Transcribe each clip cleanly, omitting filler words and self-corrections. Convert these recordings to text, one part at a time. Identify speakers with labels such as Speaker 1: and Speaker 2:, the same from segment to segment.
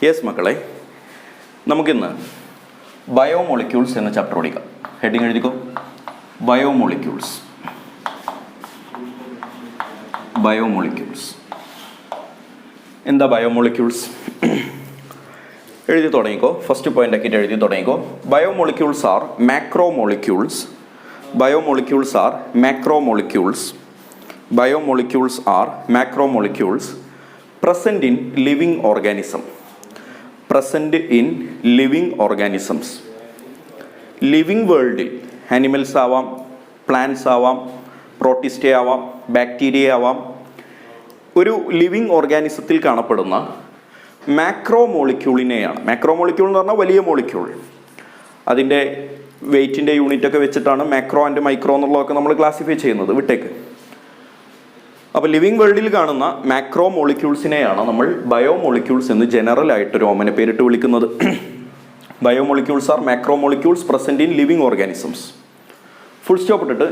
Speaker 1: Yes മക്കളെ, നമുക്കിന്ന് biomolecules എന്ന ചാപ്റ്റർ പഠിക്കാം. ഹെഡിങ് എഴുതിക്കോ, ബയോമോളിക്യൂൾസ്. ബയോമോളിക്യൂൾസ് എന്താ ബയോമോളിക്യൂൾസ്? എഴുതി തുടങ്ങിക്കോ. ഫസ്റ്റ് പോയിന്റ് ആക്കിയിട്ട് എഴുതി തുടങ്ങിക്കോ. Biomolecules are macromolecules. Biomolecules are macromolecules. Biomolecules are macromolecules present in living organism. Present in living organisms. Living വേൾഡിൽ ആനിമൽസ് ആവാം, പ്ലാന്റ്സ് ആവാം, പ്രോട്ടിസ്റ്റേ ആവാം, ബാക്ടീരിയ ആവാം. ഒരു ലിവിങ് ഓർഗാനിസത്തിൽ കാണപ്പെടുന്ന മാക്രോ മോളിക്യൂളിനെയാണ്. മാക്രോ മോളിക്യൂൾ എന്ന് പറഞ്ഞാൽ വലിയ മോളിക്യൂൾ. അതിൻ്റെ വെയ്റ്റിൻ്റെ യൂണിറ്റൊക്കെ വെച്ചിട്ടാണ് മാക്രോ ആൻഡ് മൈക്രോ എന്നുള്ളതൊക്കെ നമ്മൾ ക്ലാസിഫൈ ചെയ്യുന്നത്. വിട്ടേക്ക്. അപ്പോൾ ലിവിങ് വേൾഡിൽ കാണുന്ന മാക്രോ മോളിക്യൂൾസിനെയാണ് നമ്മൾ ബയോമോളിക്യൂൾസ് എന്ന് ജനറൽ ആയിട്ടൊരു ഓമന പേരിട്ട് വിളിക്കുന്നത്. Biomolecules are macromolecules present in living organisms. Full stop ഇട്ടിട്ട്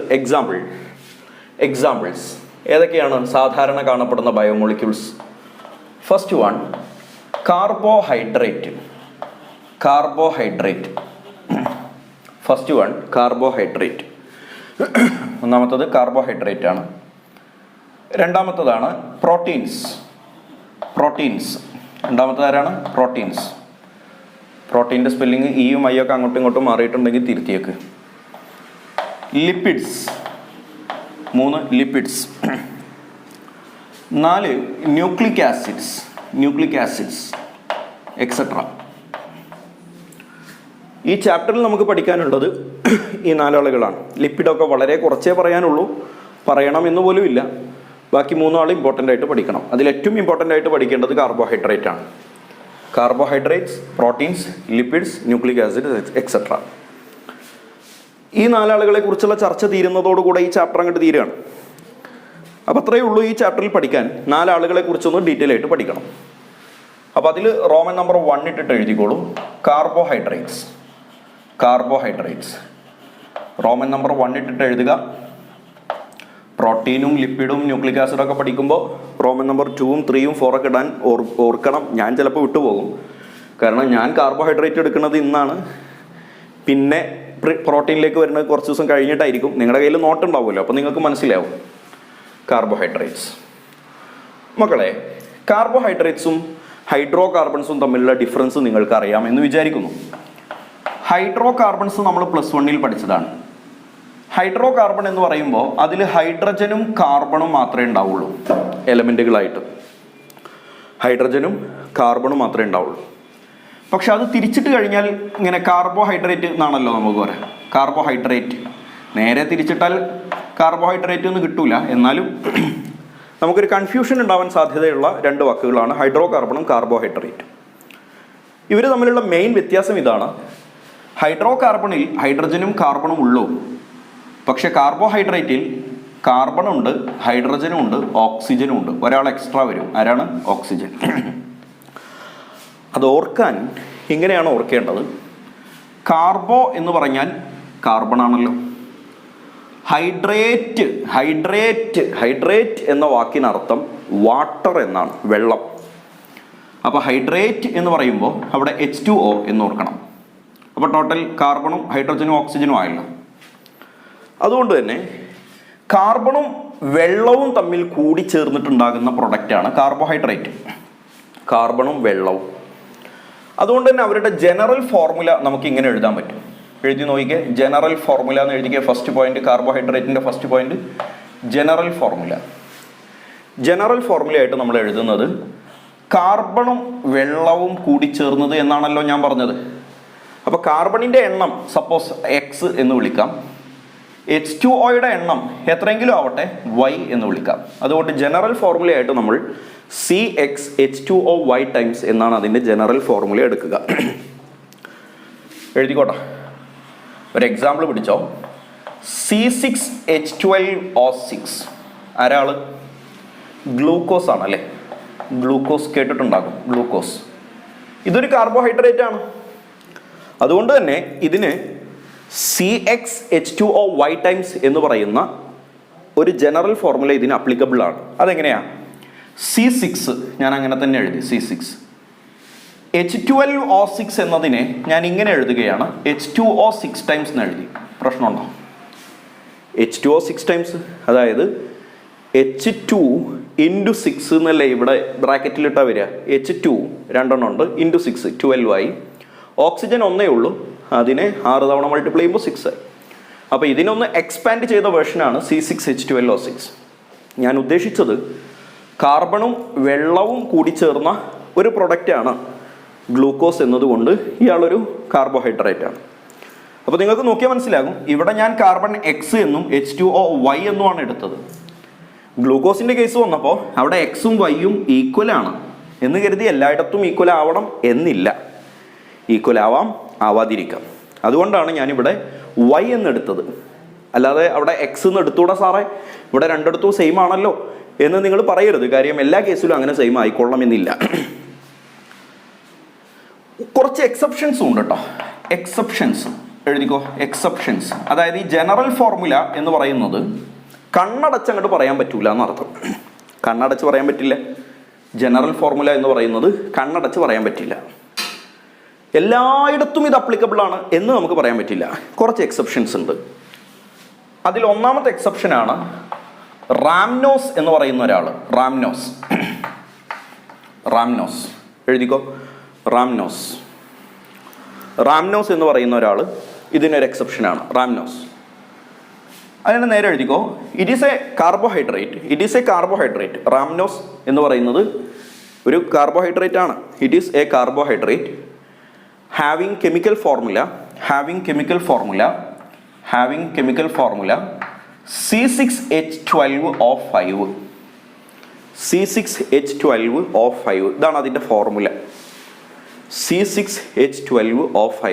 Speaker 1: എക്സാമ്പിൾസ് ഏതൊക്കെയാണ് സാധാരണ കാണപ്പെടുന്ന biomolecules? First one, carbohydrate. First one carbohydrate. ഒന്നാമത്തത് കാർബോഹൈഡ്രേറ്റ് ആണ്. രണ്ടാമത്തതാണ് പ്രോട്ടീൻസ്. രണ്ടാമത്തത് ആരാണ്? പ്രോട്ടീൻ്റെ സ്പെല്ലിങ് ഇയും ഐയൊക്കെ അങ്ങോട്ടും ഇങ്ങോട്ടും മാറിയിട്ടുണ്ടെങ്കിൽ തിരുത്തിയേക്ക്. Lipids. 3 lipids. 4 nucleic acids etcetera. ഈ ചാപ്റ്ററിൽ നമുക്ക് പഠിക്കാനുള്ളത് ഈ 4 ആളുകളാണ്. ലിപ്പിഡൊക്കെ വളരെ കുറച്ചേ പറയാനുള്ളൂ, പറയണം എന്ന് പോലും ഇല്ല. ബാക്കി 3 ആൾ ഇമ്പോർട്ടൻ്റ് ആയിട്ട് പഠിക്കണം. അതിലേറ്റവും ഇമ്പോർട്ടൻ്റ് ആയിട്ട് പഠിക്കേണ്ടത് കാർബോഹൈഡ്രേറ്റ് ആണ്. Carbohydrates, proteins, lipids, nucleic acid etcetera. ഈ 4 ആളുകളെ കുറിച്ചുള്ള ചർച്ച തീരുന്നതോടുകൂടെ ഈ ചാപ്റ്റർ അങ്ങോട്ട് തീരുകയാണ്. അപ്പോൾ അത്രയേ ഉള്ളൂ ഈ ചാപ്റ്ററിൽ പഠിക്കാൻ. 4 ആളുകളെ കുറിച്ചൊന്ന് ഡീറ്റെയിൽ ആയിട്ട് പഠിക്കണം. അപ്പോൾ അതിൽ റോമൻ നമ്പർ 1 ഇട്ടിട്ട് എഴുതിക്കോളൂ. കാർബോഹൈഡ്രേറ്റ്സ്. റോമൻ നമ്പർ 1 ഇട്ടിട്ട് എഴുതുക. പ്രോട്ടീനും ലിപ്പിഡും ന്യൂക്ലിക് ആസിഡൊക്കെ പഠിക്കുമ്പോൾ റോമൻ നമ്പർ 2ഉം 3ഉം 4ഒക്കെ ഇടാൻ ഓർക്കണം. ഞാൻ ചിലപ്പോൾ വിട്ടുപോകും, കാരണം ഞാൻ കാർബോഹൈഡ്രേറ്റ് എടുക്കുന്നത് ഇന്നാണ്, പിന്നെ പ്രോട്ടീനിലേക്ക് വരുന്നത് കുറച്ച് ദിവസം കഴിഞ്ഞിട്ടായിരിക്കും. നിങ്ങളുടെ കയ്യിൽ നോട്ട് ഉണ്ടാവുമല്ലോ, അപ്പോൾ നിങ്ങൾക്ക് മനസ്സിലാവും കാർബോഹൈഡ്രേറ്റ്സ്. മക്കളെ, കാർബോഹൈഡ്രേറ്റ്സും ഹൈഡ്രോ കാർബൺസും തമ്മിലുള്ള ഡിഫറൻസ് നിങ്ങൾക്ക് അറിയാമെന്ന് വിചാരിക്കുന്നു. ഹൈഡ്രോ കാർബൺസ് നമ്മൾ +1 പഠിച്ചതാണ്. ഹൈഡ്രോ കാർബൺ എന്ന് പറയുമ്പോൾ അതിൽ ഹൈഡ്രജനും കാർബണും മാത്രമേ ഉണ്ടാവുള്ളൂ എലമെൻറ്റുകളായിട്ട്. ഹൈഡ്രജനും കാർബണും മാത്രമേ ഉണ്ടാവുള്ളൂ. പക്ഷെ അത് തിരിച്ചിട്ട് കഴിഞ്ഞാൽ ഇങ്ങനെ കാർബോഹൈഡ്രേറ്റ് എന്നാണല്ലോ നമുക്ക് പറയാം. കാർബോഹൈഡ്രേറ്റ് നേരെ തിരിച്ചിട്ടാൽ കാർബോഹൈഡ്രേറ്റ് ഒന്നും കിട്ടൂല. എന്നാലും നമുക്കൊരു കൺഫ്യൂഷൻ ഉണ്ടാവാൻ സാധ്യതയുള്ള 2 വാക്കുകളാണ് ഹൈഡ്രോ കാർബണും കാർബോഹൈഡ്രേറ്റ്. ഇവർ തമ്മിലുള്ള മെയിൻ വ്യത്യാസം ഇതാണ്. ഹൈഡ്രോ കാർബണിൽ ഹൈഡ്രജനും കാർബണും ഉള്ളൂ. പക്ഷെ കാർബോഹൈഡ്രേറ്റിൽ കാർബണുണ്ട്, ഹൈഡ്രജനും ഉണ്ട്, ഓക്സിജനും ഉണ്ട്. ഒരാൾ എക്സ്ട്രാ വരും. ആരാണ്? ഓക്സിജൻ. അത് ഓർക്കാൻ ഇങ്ങനെയാണ് ഓർക്കേണ്ടത്. കാർബോ എന്ന് പറഞ്ഞാൽ കാർബൺ ആണല്ലോ. ഹൈഡ്രേറ്റ് എന്ന വാക്കിനർത്ഥം വാട്ടർ എന്നാണ്, വെള്ളം. അപ്പോൾ ഹൈഡ്രേറ്റ് എന്ന് പറയുമ്പോൾ അവിടെ H2O എന്ന് ഓർക്കണം. അപ്പോൾ ടോട്ടൽ കാർബണും ഹൈഡ്രജനും ഓക്സിജനും ആയല്ലോ. അതുകൊണ്ട് തന്നെ കാർബണും വെള്ളവും തമ്മിൽ കൂടി ചേർന്നിട്ടുണ്ടാകുന്ന പ്രൊഡക്റ്റാണ് കാർബോഹൈഡ്രേറ്റ്. കാർബണും വെള്ളവും. അതുകൊണ്ട് തന്നെ അവരുടെ ജനറൽ ഫോർമുല നമുക്ക് ഇങ്ങനെ എഴുതാൻ പറ്റും. എഴുതി നോക്കിക്കേ. ജനറൽ ഫോർമുല എന്ന് എഴുതിക്കുക. ഫസ്റ്റ് പോയിന്റ്, കാർബോഹൈഡ്രേറ്റിൻ്റെ ഫസ്റ്റ് പോയിന്റ് ജനറൽ ഫോർമുലയായിട്ട് നമ്മൾ എഴുതുന്നത് കാർബണും വെള്ളവും കൂടി ചേർന്നത് എന്നാണല്ലോ ഞാൻ പറഞ്ഞത്. അപ്പോൾ കാർബണിൻ്റെ എണ്ണം സപ്പോസ് X എന്ന് വിളിക്കാം. H2Oയുടെ എണ്ണം എത്രയെങ്കിലും ആവട്ടെ Y എന്ന് വിളിക്കാം. അതുകൊണ്ട് ജനറൽ ഫോർമുലയായിട്ട് നമ്മൾ CxH2OY ടൈംസ് എന്നാണ് അതിൻ്റെ ജനറൽ ഫോർമുല എടുക്കുക. എഴുതിക്കോട്ടെ. ഒരു എക്സാമ്പിൾ പിടിച്ചോ. C6H12O6 ആരാള്? ഗ്ലൂക്കോസ് ആണല്ലേ. ഗ്ലൂക്കോസ് കേട്ടിട്ടുണ്ടാകും. ഗ്ലൂക്കോസ് ഇതൊരു കാർബോഹൈഡ്രേറ്റ് ആണ്. അതുകൊണ്ട് തന്നെ ഇതിന് CxH2OY ടൈംസ് എന്ന് പറയുന്ന ഒരു ജനറൽ ഫോർമുല ഇതിന് അപ്ലിക്കബിൾ ആണ്. അതെങ്ങനെയാണ്? C6 ഞാൻ അങ്ങനെ തന്നെ എഴുതി. C6 H12O6 എന്നതിനെ ഞാൻ ഇങ്ങനെ എഴുതുകയാണ്, H2O6 ടൈംസ് എന്ന് എഴുതി. പ്രശ്നമുണ്ടോ? H2O6 ടൈംസ്, അതായത് H2 ഇൻറ്റു 6 എന്നല്ലേ ഇവിടെ ബ്രാക്കറ്റിലിട്ടാ വരിക. H2 രണ്ടെണ്ണം ഉണ്ട്, ഇൻറ്റു 6 12 ആയി. ഓക്സിജൻ ഒന്നേ ഉള്ളൂ, അതിനെ 6 തവണ മൾട്ടിപ്ലൈ ചെയ്യുമ്പോൾ 6 ആയി. അപ്പോൾ ഇതിനൊന്ന് എക്സ്പാൻഡ് ചെയ്ത വേർഷനാണ് C6H12O6. ഞാൻ ഉദ്ദേശിച്ചത് കാർബണും വെള്ളവും കൂടി ചേർന്ന ഒരു പ്രൊഡക്റ്റാണ് ഗ്ലൂക്കോസ് എന്നതുകൊണ്ട് ഇയാളൊരു കാർബോഹൈഡ്രേറ്റ് ആണ്. അപ്പോൾ നിങ്ങൾക്ക് നോക്കിയാൽ മനസ്സിലാകും, ഇവിടെ ഞാൻ കാർബൺ എക്സ് എന്നും H2O Y എന്നുമാണ് എടുത്തത്. ഗ്ലൂക്കോസിൻ്റെ കേസ് വന്നപ്പോൾ അവിടെ എക്സും വൈയും ഈക്വൽ ആണ് എന്ന് കരുതി എല്ലായിടത്തും ഈക്വൽ ആവണം എന്നില്ല. ഈക്വൽ ആവാം, ആവാതിരിക്കാം. അതുകൊണ്ടാണ് ഞാനിവിടെ Y എന്നെടുത്തത്. അല്ലാതെ അവിടെ എക്സ് എന്ന് എടുത്തുകൂടാ സാറേ, ഇവിടെ രണ്ടിടത്തും സെയിം ആണല്ലോ എന്ന് നിങ്ങൾ പറയരുത്. കാര്യം എല്ലാ കേസിലും അങ്ങനെ സെയിം ആയിക്കൊള്ളണമെന്നില്ല. കുറച്ച് എക്സെപ്ഷൻസും ഉണ്ട് കേട്ടോ. എക്സെപ്ഷൻസ് എഴുതിക്കോ, എക്സെപ്ഷൻസ്. അതായത് ഈ ജനറൽ ഫോർമുല എന്ന് പറയുന്നത് കണ്ണടച്ച് അങ്ങോട്ട് പറയാൻ പറ്റൂല എന്നർത്ഥം. കണ്ണടച്ച് പറയാൻ പറ്റില്ല. ജനറൽ ഫോർമുല എന്ന് പറയുന്നത് കണ്ണടച്ച് പറയാൻ പറ്റില്ല. എല്ലായിടത്തും ഇത് അപ്ലിക്കബിൾ ആണ് എന്ന് നമുക്ക് പറയാൻ പറ്റില്ല. കുറച്ച് എക്സെപ്ഷൻസ് ഉണ്ട്. അതിൽ ഒന്നാമത്തെ എക്സെപ്ഷനാണ് റാംനോസ് എന്ന് പറയുന്ന ഒരാൾ. റാംനോസ് എഴുതിക്കോ, റാംനോസ് എന്ന് പറയുന്ന ഒരാൾ ഇതിനൊരു എക്സെപ്ഷനാണ്. റാംനോസ് അതിന് നേരെ എഴുതിക്കോ, it is a carbohydrate. Rhamnose എന്ന് പറയുന്നത് ഒരു കാർബോഹൈഡ്രേറ്റ് ആണ്. It is a carbohydrate having chemical formula C6H12O5. C6H12O5 ഇതാണ് അതിൻ്റെ ഫോർമുല, C6H12O5.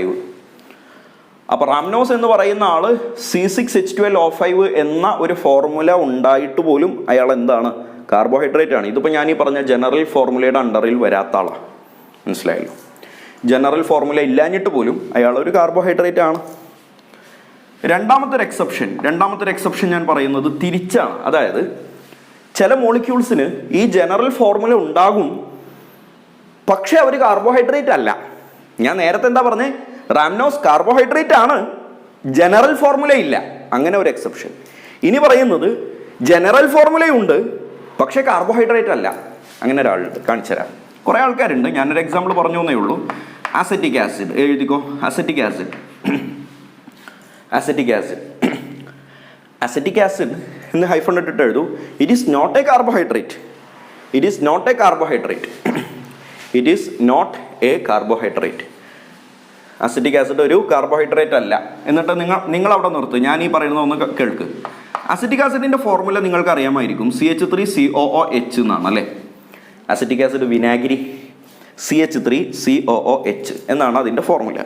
Speaker 1: അപ്പോൾ റാംനോസ് എന്ന് പറയുന്ന ആള് C6H12O5 എന്ന ഒരു ഫോർമുല ഉണ്ടായിട്ട് പോലും അയാൾ എന്താണ്? കാർബോഹൈഡ്രേറ്റ് ആണ്. ഇതിപ്പോൾ ഞാൻ ഈ പറഞ്ഞ ജനറൽ ഫോർമുലയുടെ അണ്ടറിൽ വരാത്ത ആളാണ്. മനസ്സിലായല്ലോ? ജനറൽ ഫോർമുല ഇല്ലാഞ്ഞിട്ട് പോലും അയാൾ ഒരു കാർബോഹൈഡ്രേറ്റ് ആണ്. രണ്ടാമത്തെ എക്സെപ്ഷൻ ഞാൻ പറയുന്നത് തിരിച്ചാണ്. അതായത് ചില മോളിക്യൂൾസിന് ഈ ജനറൽ ഫോർമുല ഉണ്ടാകും, പക്ഷെ അവർ കാർബോഹൈഡ്രേറ്റ് അല്ല. ഞാൻ നേരത്തെ എന്താ പറഞ്ഞേ? റാംനോസ് കാർബോഹൈഡ്രേറ്റ് ആണ്, ജനറൽ ഫോർമുല ഇല്ല. അങ്ങനെ ഒരു എക്സെപ്ഷൻ. ഇനി പറയുന്നത് ജനറൽ ഫോർമുലയുണ്ട്, പക്ഷെ കാർബോഹൈഡ്രേറ്റ് അല്ല. അങ്ങനെ ഒരാളുണ്ട്, കാണിച്ചു തരാം. കുറേ ആൾക്കാരുണ്ട്. ഞാനൊരു എക്സാമ്പിൾ പറഞ്ഞു എന്നേ ഉള്ളൂ. അസറ്റിക് ആസിഡ് എഴുതിക്കോ, അസറ്റിക് ആസിഡ് എന്ന് ഹൈഫൺ ഇട്ടിട്ട് എഴുതൂ. It is not a carbohydrate. Acetic acid ഒരു കാർബോഹൈഡ്രേറ്റ് അല്ല. എന്നിട്ട് നിങ്ങൾ അവിടെ നിർത്തും. ഞാൻ ഈ പറയുന്നത് ഒന്ന് കേൾക്ക്. അസറ്റിക് ആസിഡിൻ്റെ ഫോർമുല നിങ്ങൾക്ക് അറിയാമായിരിക്കും. CH3COOH എന്നാണ് അല്ലേ? അസറ്റിക് ആസിഡ് വിനാഗിരി, CH3COOH എന്നാണ് അതിൻ്റെ ഫോർമുല.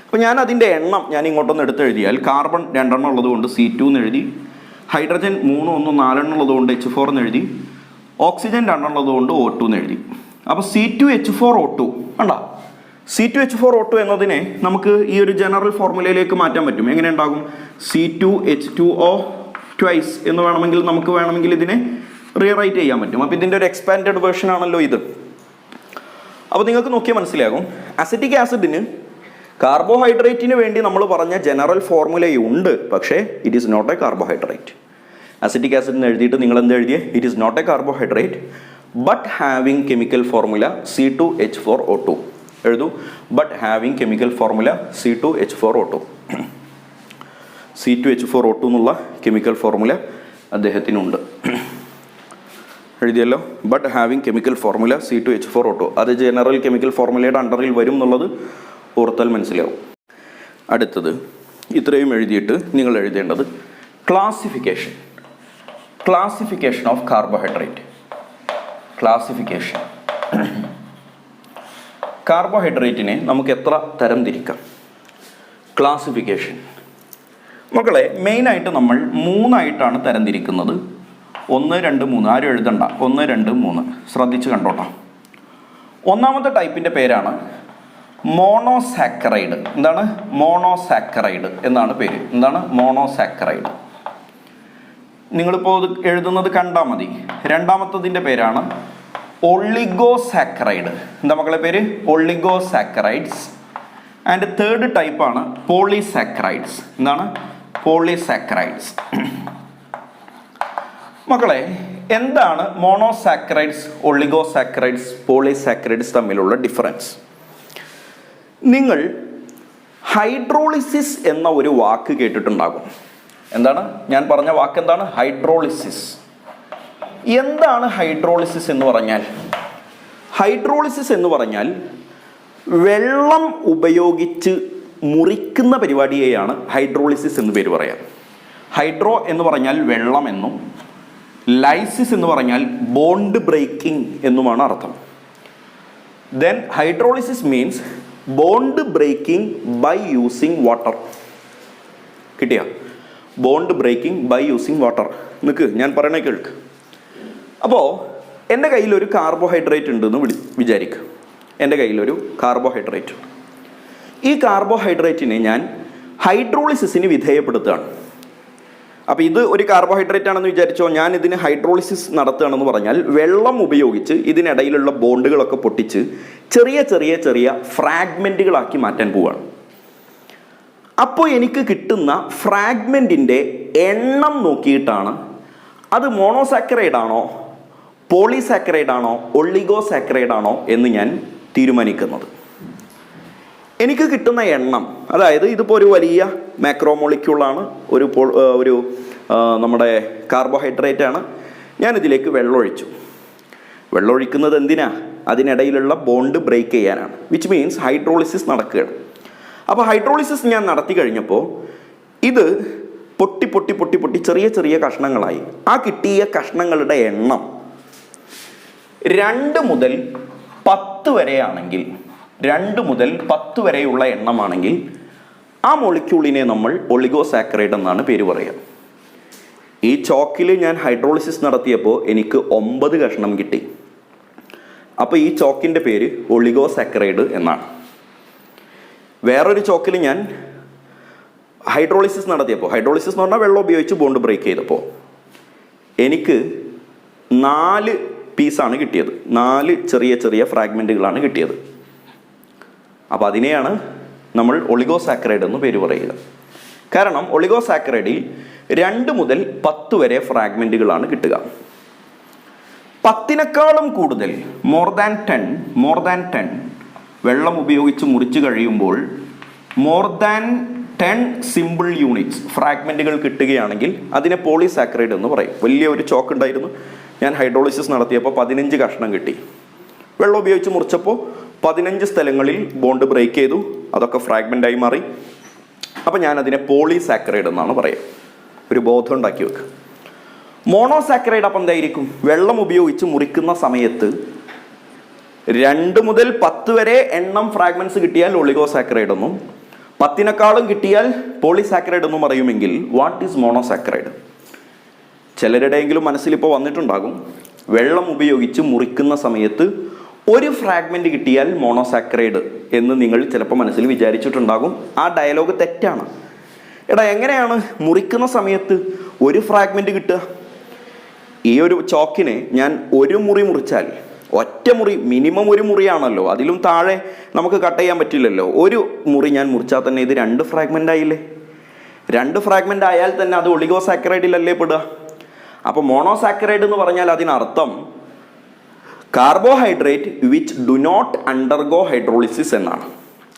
Speaker 1: അപ്പോൾ ഞാൻ അതിൻ്റെ എണ്ണം ഞാൻ ഇങ്ങോട്ടൊന്ന് എടുത്തെഴുതിയാൽ കാർബൺ 2 ഉള്ളത് കൊണ്ട് C2 എന്ന് എഴുതി, ഹൈഡ്രജൻ 3, 1, 4 ഉള്ളത് കൊണ്ട് H4 എന്ന് എഴുതി, ഓക്സിജൻ 2 ഉള്ളത് കൊണ്ട് O2 എന്ന് എഴുതി. അപ്പോൾ C2H4O2 കണ്ടോ? C2H4O2 എന്നതിനെ നമുക്ക് ഈ ഒരു ജനറൽ ഫോർമുലയിലേക്ക് മാറ്റാൻ പറ്റും. എങ്ങനെ ഉണ്ടാകും? C2H2O ട്വൈസ് എന്ന് വേണമെങ്കിൽ ഇതിനെ റീറൈറ്റ് ചെയ്യാൻ പറ്റും. അപ്പോൾ ഇതിൻ്റെ ഒരു എക്സ്പാൻഡഡ് വേർഷൻ ആണല്ലോ ഇത്. അപ്പോൾ നിങ്ങൾക്ക് നോക്കിയാൽ മനസ്സിലാകും, അസറ്റിക് ആസിഡിന് കാർബോഹൈഡ്രേറ്റിന് വേണ്ടി നമ്മൾ പറഞ്ഞ ജനറൽ ഫോർമുലയുണ്ട്, പക്ഷേ it is not a carbohydrate. Acetic ആസിഡിന് എഴുതിയിട്ട് നിങ്ങൾ എന്ത് എഴുതിയേ? It is not a carbohydrate but having chemical formula C2H4O2 എഴുതൂ. But having chemical formula C2H4O2 എന്നുള്ള കെമിക്കൽ ഫോർമുല അദ്ദേഹത്തിനുണ്ട്. എഴുതിയല്ലോ. But having chemical formula C2H4O2. അത് ജനറൽ കെമിക്കൽ ഫോർമുലയുടെ അണ്ടറിൽ വരും എന്നുള്ളത് ഓർത്താൽ മനസ്സിലാവും. അടുത്തത് ഇത്രയും എഴുതിയിട്ട് നിങ്ങൾ എഴുതേണ്ടത് ക്ലാസിഫിക്കേഷൻ ഓഫ് കാർബോഹൈഡ്രേറ്റ്. കാർബോഹൈഡ്രേറ്റിനെ നമുക്ക് എത്ര തരം തിരിക്കാം? ക്ലാസിഫിക്കേഷൻ മക്കളെ, മെയിനായിട്ട് നമ്മൾ 3 തരംതിരിക്കുന്നത്. 1, 2, 3. ആരും എഴുതണ്ട. 1, 2, 3 ശ്രദ്ധിച്ച് കണ്ടോട്ടോ. ഒന്നാമത്തെ ടൈപ്പിൻ്റെ പേരാണ് മോണോസാക്കറൈഡ്. എന്താണ്? മോണോസാക്കറൈഡ് എന്നാണ് പേര്. എന്താണ്? മോണോസാക്കറൈഡ്. നിങ്ങളിപ്പോൾ ഇത് എഴുതുന്നത് കണ്ടാൽ മതി. രണ്ടാമത്തതിൻ്റെ പേരാണ് ഒളിഗോസാക്കറൈഡ്. എന്താ മക്കളെ പേര്? ഒളിഗോസാക്കറൈഡ്സ്. ആൻഡ് തേർഡ് ടൈപ്പാണ് പോളിസാക്കറൈഡ്സ്. എന്താണ്? പോളിസാക്കറൈഡ്സ്. മക്കളെ, എന്താണ് മോണോസാക്കറൈഡ്സ്, ഒളിഗോസാക്കറൈഡ്സ്, പോളിസാക്കറൈഡ്സ് തമ്മിലുള്ള ഡിഫറൻസ്? നിങ്ങൾ ഹൈഡ്രോളിസിസ് എന്ന ഒരു വാക്ക് കേട്ടിട്ടുണ്ടാകും. എന്താണ് ഞാൻ പറഞ്ഞ വാക്ക്? എന്താണ്? ഹൈഡ്രോളിസിസ്. എന്താണ് ഹൈഡ്രോളിസിസ് എന്ന് പറഞ്ഞാൽ? ഹൈഡ്രോളിസിസ് എന്ന് പറഞ്ഞാൽ വെള്ളം ഉപയോഗിച്ച് മുറിക്കുന്ന പരിപാടിയെയാണ് ഹൈഡ്രോളിസിസ് എന്ന് പേര് പറയാം. ഹൈഡ്രോ എന്ന് പറഞ്ഞാൽ വെള്ളം എന്നും ലൈസിസ് എന്ന് പറഞ്ഞാൽ ബോണ്ട് ബ്രേക്കിംഗ് എന്നുമാണ് അർത്ഥം. Then hydrolysis means bond breaking by using water. കിട്ടിയ? Bond breaking by using water. നിൽക്ക്, ഞാൻ പറയണേ കേൾക്ക്. അപ്പോൾ എൻ്റെ കയ്യിലൊരു കാർബോഹൈഡ്രേറ്റ് ഉണ്ടെന്ന് വിചാരിക്കുക. എൻ്റെ കയ്യിലൊരു കാർബോഹൈഡ്രേറ്റ്. ഈ കാർബോഹൈഡ്രേറ്റിനെ ഞാൻ ഹൈഡ്രോളിസിസിന് വിധേയപ്പെടുത്തുകയാണ്. അപ്പോൾ ഇത് ഒരു കാർബോഹൈഡ്രേറ്റ് ആണെന്ന് വിചാരിച്ചോ. ഞാൻ ഇതിന് ഹൈഡ്രോളിസിസ് നടത്തുകയാണെന്ന് പറഞ്ഞാൽ വെള്ളം ഉപയോഗിച്ച് ഇതിനിടയിലുള്ള ബോണ്ടുകളൊക്കെ പൊട്ടിച്ച് ചെറിയ ചെറിയ ചെറിയ ഫ്രാഗ്മെൻറ്റുകളാക്കി മാറ്റാൻ പോവുകയാണ്. അപ്പോൾ എനിക്ക് കിട്ടുന്ന ഫ്രാഗ്മെൻറ്റിൻ്റെ എണ്ണം നോക്കിയിട്ടാണ് അത് മോണോസാക്കറൈഡ് ആണോ, പോളിസാക്കറൈഡ് ആണോ, ഒളിഗോസാക്കറൈഡ് ആണോ എന്ന് ഞാൻ തീരുമാനിക്കുന്നത്. എനിക്ക് കിട്ടുന്ന എണ്ണം, അതായത് ഇതിപ്പോൾ ഒരു വലിയ മാക്രോമോളിക്യൂളാണ്, ഒരു നമ്മുടെ കാർബോഹൈഡ്രേറ്റ് ആണ്. ഞാനിതിലേക്ക് വെള്ളമൊഴിച്ചു. വെള്ളമൊഴിക്കുന്നത് എന്തിനാ? അതിനിടയിലുള്ള ബോണ്ട് ബ്രേക്ക് ചെയ്യാനാണ്. വിച്ച് മീൻസ് ഹൈഡ്രോളിസിസ് നടക്കുകയാണ്. അപ്പോൾ ഹൈഡ്രോളിസിസ് ഞാൻ നടത്തി കഴിഞ്ഞപ്പോൾ ഇത് പൊട്ടി പൊട്ടി പൊട്ടി പൊട്ടി ചെറിയ ചെറിയ കഷ്ണങ്ങളായി. ആ കിട്ടിയ കഷ്ണങ്ങളുടെ എണ്ണം 2 മുതൽ 10 വരെയാണെങ്കിൽ, 2 മുതൽ 10 വരെയുള്ള എണ്ണമാണെങ്കിൽ ആ മൊളിക്യൂളിനെ നമ്മൾ ഒളിഗോസാക്കറൈഡ് എന്നാണ് പേര് പറയുക. ഈ ചോക്കിൽ ഞാൻ ഹൈഡ്രോളിസിസ് നടത്തിയപ്പോൾ എനിക്ക് 9 കഷ്ണം കിട്ടി. അപ്പോൾ ഈ ചോക്കിൻ്റെ പേര് ഒളിഗോസാക്കറൈഡ് എന്നാണ്. വേറൊരു ചോക്കിൽ ഞാൻ ഹൈഡ്രോളിസിസ് നടത്തിയപ്പോൾ, ഹൈഡ്രോളിസിസ് എന്ന് പറഞ്ഞാൽ വെള്ളം ഉപയോഗിച്ച് ബോണ്ട് ബ്രേക്ക് ചെയ്തപ്പോൾ എനിക്ക് 4 പീസാണ് കിട്ടിയത്. 4 ചെറിയ ചെറിയ ഫ്രാഗ്മെൻറ്റുകളാണ് കിട്ടിയത്. അപ്പോൾ അതിനെയാണ് നമ്മൾ ഒളിഗോസാക്കറൈഡ് എന്ന് പേര് പറയുക. കാരണം ഒളിഗോസാക്കറൈഡിൽ 2 മുതൽ 10 വരെ ഫ്രാഗ്മെൻറ്റുകളാണ് കിട്ടുക. 10-നേക്കാളും കൂടുതൽ, മോർ ദാൻ 10 വെള്ളം ഉപയോഗിച്ച് മുറിച്ച് കഴിയുമ്പോൾ മോർ ദാൻ 10 സിമ്പിൾ യൂണിറ്റ്സ് ഫ്രാഗ്മെൻറ്റുകൾ കിട്ടുകയാണെങ്കിൽ അതിനെ പോളിസാക്കറൈഡ് എന്ന് പറയും. വലിയ ഒരു ചോക്ക് ഉണ്ടായിരുന്നു. ഞാൻ ഹൈഡ്രോളിസിസ് നടത്തിയപ്പോൾ 15 കഷ്ണം കിട്ടി. വെള്ളം ഉപയോഗിച്ച് മുറിച്ചപ്പോൾ 15 സ്ഥലങ്ങളിൽ ബോണ്ട് ബ്രേക്ക് ചെയ്തു. അതൊക്കെ ഫ്രാഗ്മെൻ്റായി മാറി. അപ്പോൾ ഞാനതിനെ പോളിസാക്കറൈഡ് എന്നാണ് പറയുക. ഒരു ബോധം ഉണ്ടാക്കി വെക്കുക. മോണോസാക്കറൈഡ് അപ്പം എന്തായിരിക്കും? വെള്ളം ഉപയോഗിച്ച് മുറിക്കുന്ന സമയത്ത് 2 മുതൽ 10 വരെ എണ്ണം ഫ്രാഗ്മെൻറ്റ്സ് കിട്ടിയാൽ ഒളിഗോസാക്കറൈഡ് എന്നും 10-നേക്കാളും കിട്ടിയാൽ പോളിസാക്കറൈഡ് എന്നും പറയുമെങ്കിൽ വാട്ട് ഈസ് മോണോസാക്കറൈഡ്? ചിലരുടെയെങ്കിലും മനസ്സിലിപ്പോൾ വന്നിട്ടുണ്ടാകും, വെള്ളം ഉപയോഗിച്ച് മുറിക്കുന്ന സമയത്ത് ഒരു ഫ്രാഗ്മെൻറ്റ് കിട്ടിയാൽ മോണോസാക്കറൈഡ് എന്ന് നിങ്ങൾ ചിലപ്പോൾ മനസ്സിൽ വിചാരിച്ചിട്ടുണ്ടാകും. ആ ഡയലോഗ് തെറ്റാണ്. എടാ, എങ്ങനെയാണ് മുറിക്കുന്ന സമയത്ത് ഒരു ഫ്രാഗ്മെൻറ്റ് കിട്ടുക? ഈ ഒരു ചോക്കിനെ ഞാൻ ഒരു മുറി മുറിച്ചാൽ, ഒറ്റ മുറി, മിനിമം ഒരു മുറിയാണല്ലോ, അതിലും താഴെ നമുക്ക് കട്ട് ചെയ്യാൻ പറ്റില്ലല്ലോ. ഒരു മുറി ഞാൻ മുറിച്ചാൽ തന്നെ ഇത് 2 ഫ്രാഗ്മെൻ്റ് ആയില്ലേ? 2 ഫ്രാഗ്മെൻ്റ് ആയാൽ തന്നെ അത് ഒളിഗോസാക്കറൈഡിലല്ലേ പെടുക? അപ്പോൾ മോണോസാക്കറൈഡ് എന്ന് പറഞ്ഞാൽ അതിനർത്ഥം carbohydrate which do not undergo hydrolysis എന്നാണ്.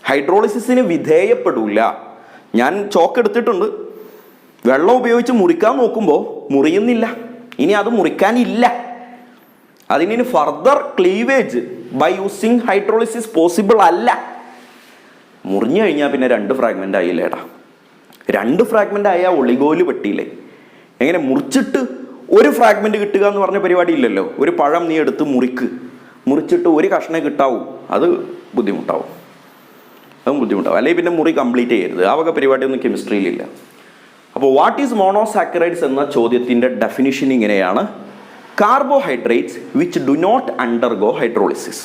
Speaker 1: ഹൈഡ്രോളിസിസിന് വിധേയപ്പെടില്ല. ഞാൻ ചോക്ക് എടുത്തിട്ടുണ്ട്, വെള്ളം ഉപയോഗിച്ച് മുറിക്കാൻ നോക്കുമ്പോൾ മുറിയുന്നില്ല. ഇനി അത് മുറിക്കാനില്ല. അതിന് further cleavage by using hydrolysis possible അല്ല. മുറിഞ്ഞു കഴിഞ്ഞാൽ പിന്നെ 2 ഫ്രാഗ്മെൻ്റ് ആയില്ലേടാ. 2 ഫ്രാഗ്മെൻ്റ് ആയാൽ ഒളിഗോയിൽ പെട്ടിയില്ലേ? എങ്ങനെ മുറിച്ചിട്ട് ഒരു ഫ്രാഗ്മെൻറ്റ് കിട്ടുക എന്ന് പറഞ്ഞ പരിപാടി ഇല്ലല്ലോ. ഒരു പഴം നീ എടുത്ത് മുറിച്ചിട്ട് ഒരു കഷ്ണം കിട്ടാവും, അത് ബുദ്ധിമുട്ടാവും. അല്ലെങ്കിൽ പിന്നെ മുറി കംപ്ലീറ്റ് ചെയ്യരുത്. ആ വക പരിപാടിയൊന്നും കെമിസ്ട്രിയിലില്ല. അപ്പോൾ വാട്ട് ഈസ് മോണോസാക്കറൈഡ്സ് എന്ന ചോദ്യത്തിൻ്റെ ഡെഫിനിഷൻ ഇങ്ങനെയാണ്: carbohydrates which do not undergo hydrolysis.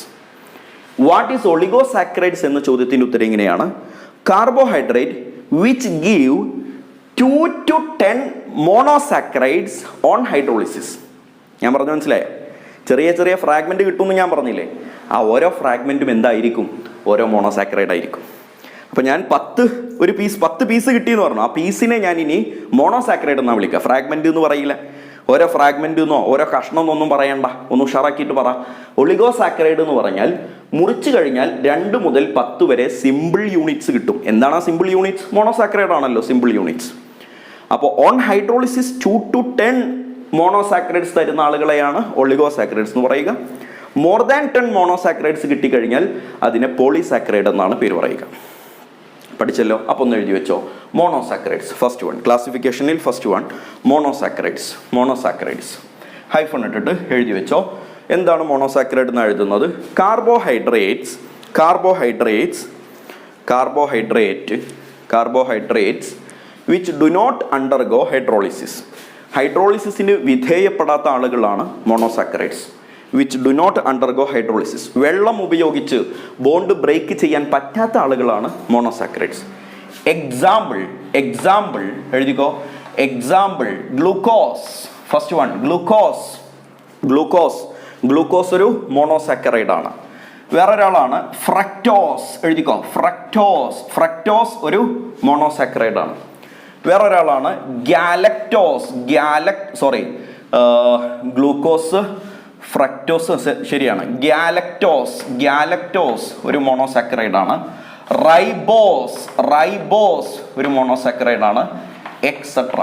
Speaker 1: What is oligosaccharides എന്ന ചോദ്യത്തിൻ്റെ ഉത്തരം ഇങ്ങനെയാണ്: carbohydrate which give 2 to 10 monosaccharides on hydrolysis. ഞാൻ പറഞ്ഞു മനസ്സിലായോ? ചെറിയ ചെറിയ ഫ്രാഗ്മെൻറ്റ് കിട്ടുമെന്ന് ഞാൻ പറഞ്ഞില്ലേ, ആ ഓരോ ഫ്രാഗ്മെൻറ്റും എന്തായിരിക്കും, ഓരോ മോണോസാക്കറൈഡ് ആയിരിക്കും. അപ്പോൾ ഞാൻ 10 പീസ് കിട്ടിയെന്ന് പറഞ്ഞു, ആ പീസിനെ ഞാൻ ഇനി മോണോസാക്കറൈഡ് എന്നാണ് വിളിക്കുക, ഫ്രാഗ്മെൻറ്റ് എന്ന് പറയില്ല. ഓരോ ഫ്രാഗ്മെൻറ്റ് എന്നോ ഓരോ കഷ്ണം എന്നൊന്നും പറയണ്ട, ഒന്ന് ഉഷാറാക്കിയിട്ട് പറ. ഒളിഗോസാക്കറൈഡ് എന്ന് പറഞ്ഞാൽ മുറിച്ച് കഴിഞ്ഞാൽ 2 മുതൽ 10 വരെ സിമ്പിൾ യൂണിറ്റ്സ് കിട്ടും. എന്താണ് ആ സിമ്പിൾ യൂണിറ്റ്സ്? മോണോസാക്കറൈഡ് ആണല്ലോ സിമ്പിൾ യൂണിറ്റ്സ്. അപ്പോൾ ഓൺ ഹൈഡ്രോളിസിസ് 2 to 10 മോണോസാക്കറൈഡ്സ് തരുന്ന ആളുകളെയാണ് ഒളിഗോസാക്കറൈഡ്സ് എന്ന് പറയുക. മോർ ദാൻ 10 മോണോസാക്കറൈഡ്സ് കിട്ടിക്കഴിഞ്ഞാൽ അതിനെ പോളിസാക്കറൈഡ് എന്നാണ് പേര് പറയുക. പഠിച്ചല്ലോ, അപ്പോൾ ഒന്ന് എഴുതി വെച്ചോ. മോണോസാക്കറൈഡ്സ് ഫസ്റ്റ് വൺ, ക്ലാസിഫിക്കേഷനിൽ ഫസ്റ്റ് വൺ മോണോസാക്കറൈഡ്സ് ഹൈഫൺ ഇട്ടിട്ട് എഴുതി വെച്ചോ. എന്താണ് മോണോസാക്കറൈഡ് എന്ന് എഴുതുന്നത്? Carbohydrates which do not undergo hydrolysis. ഹൈഡ്രോളിസിന് വിധേയപ്പെടാത്ത ആളുകളാണ് monosaccharides. Which do not undergo hydrolysis, വെള്ളം ഉപയോഗിച്ച് ബോണ്ട് ബ്രേക്ക് ചെയ്യാൻ പറ്റാത്ത ആളുകളാണ് മോണോസാക്കറൈഡ്സ്. എക്സാമ്പിൾ എഴുതിക്കോ. Example glucose, first one glucose ഒരു മോണോസാക്കറൈഡ് ആണ്. വേറൊരാളാണ് ഫ്രക്ടോസ്, എഴുതിക്കോ. ഫ്രക്ടോസ് ഒരു മോണോസാക്കറൈഡ് ആണ്. വേറൊരാളാണ് ഗ്ലൂക്കോസ് ഫ്രക്ടോസ് ശരിയാണ്. ഗ്യാലക്ടോസ് ഒരു മോണോസാക്കറൈഡ് ആണ്. റൈബോസ് ഒരു മോണോസാക്കറൈഡ് ആണ്, എക്സെട്ര.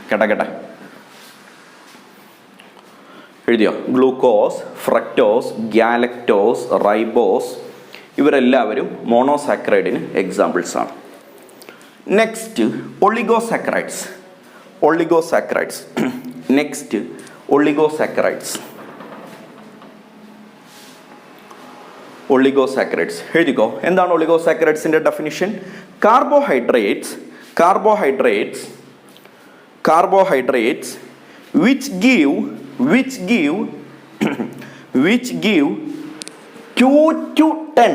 Speaker 1: കേട്ടെ എഴുതിയോ? ഗ്ലൂക്കോസ്, ഫ്രക്ടോസ്, ഗ്യാലക്ടോസ്, റൈബോസ് ഇവരെല്ലാവരും മോണോസാക്കറൈഡിന് എക്സാമ്പിൾസ് ആണ്. നെക്സ്റ്റ് ഒളിഗോസാക്കറൈഡ്സ്. നെക്സ്റ്റ് ഒളിഗോസാക്കറൈഡ്സ് എഴുതിക്കോ. എന്താണ് ഒളിഗോസാക്കറൈഡ്സിന്റെ definition? Carbohydrates which give 2 to 10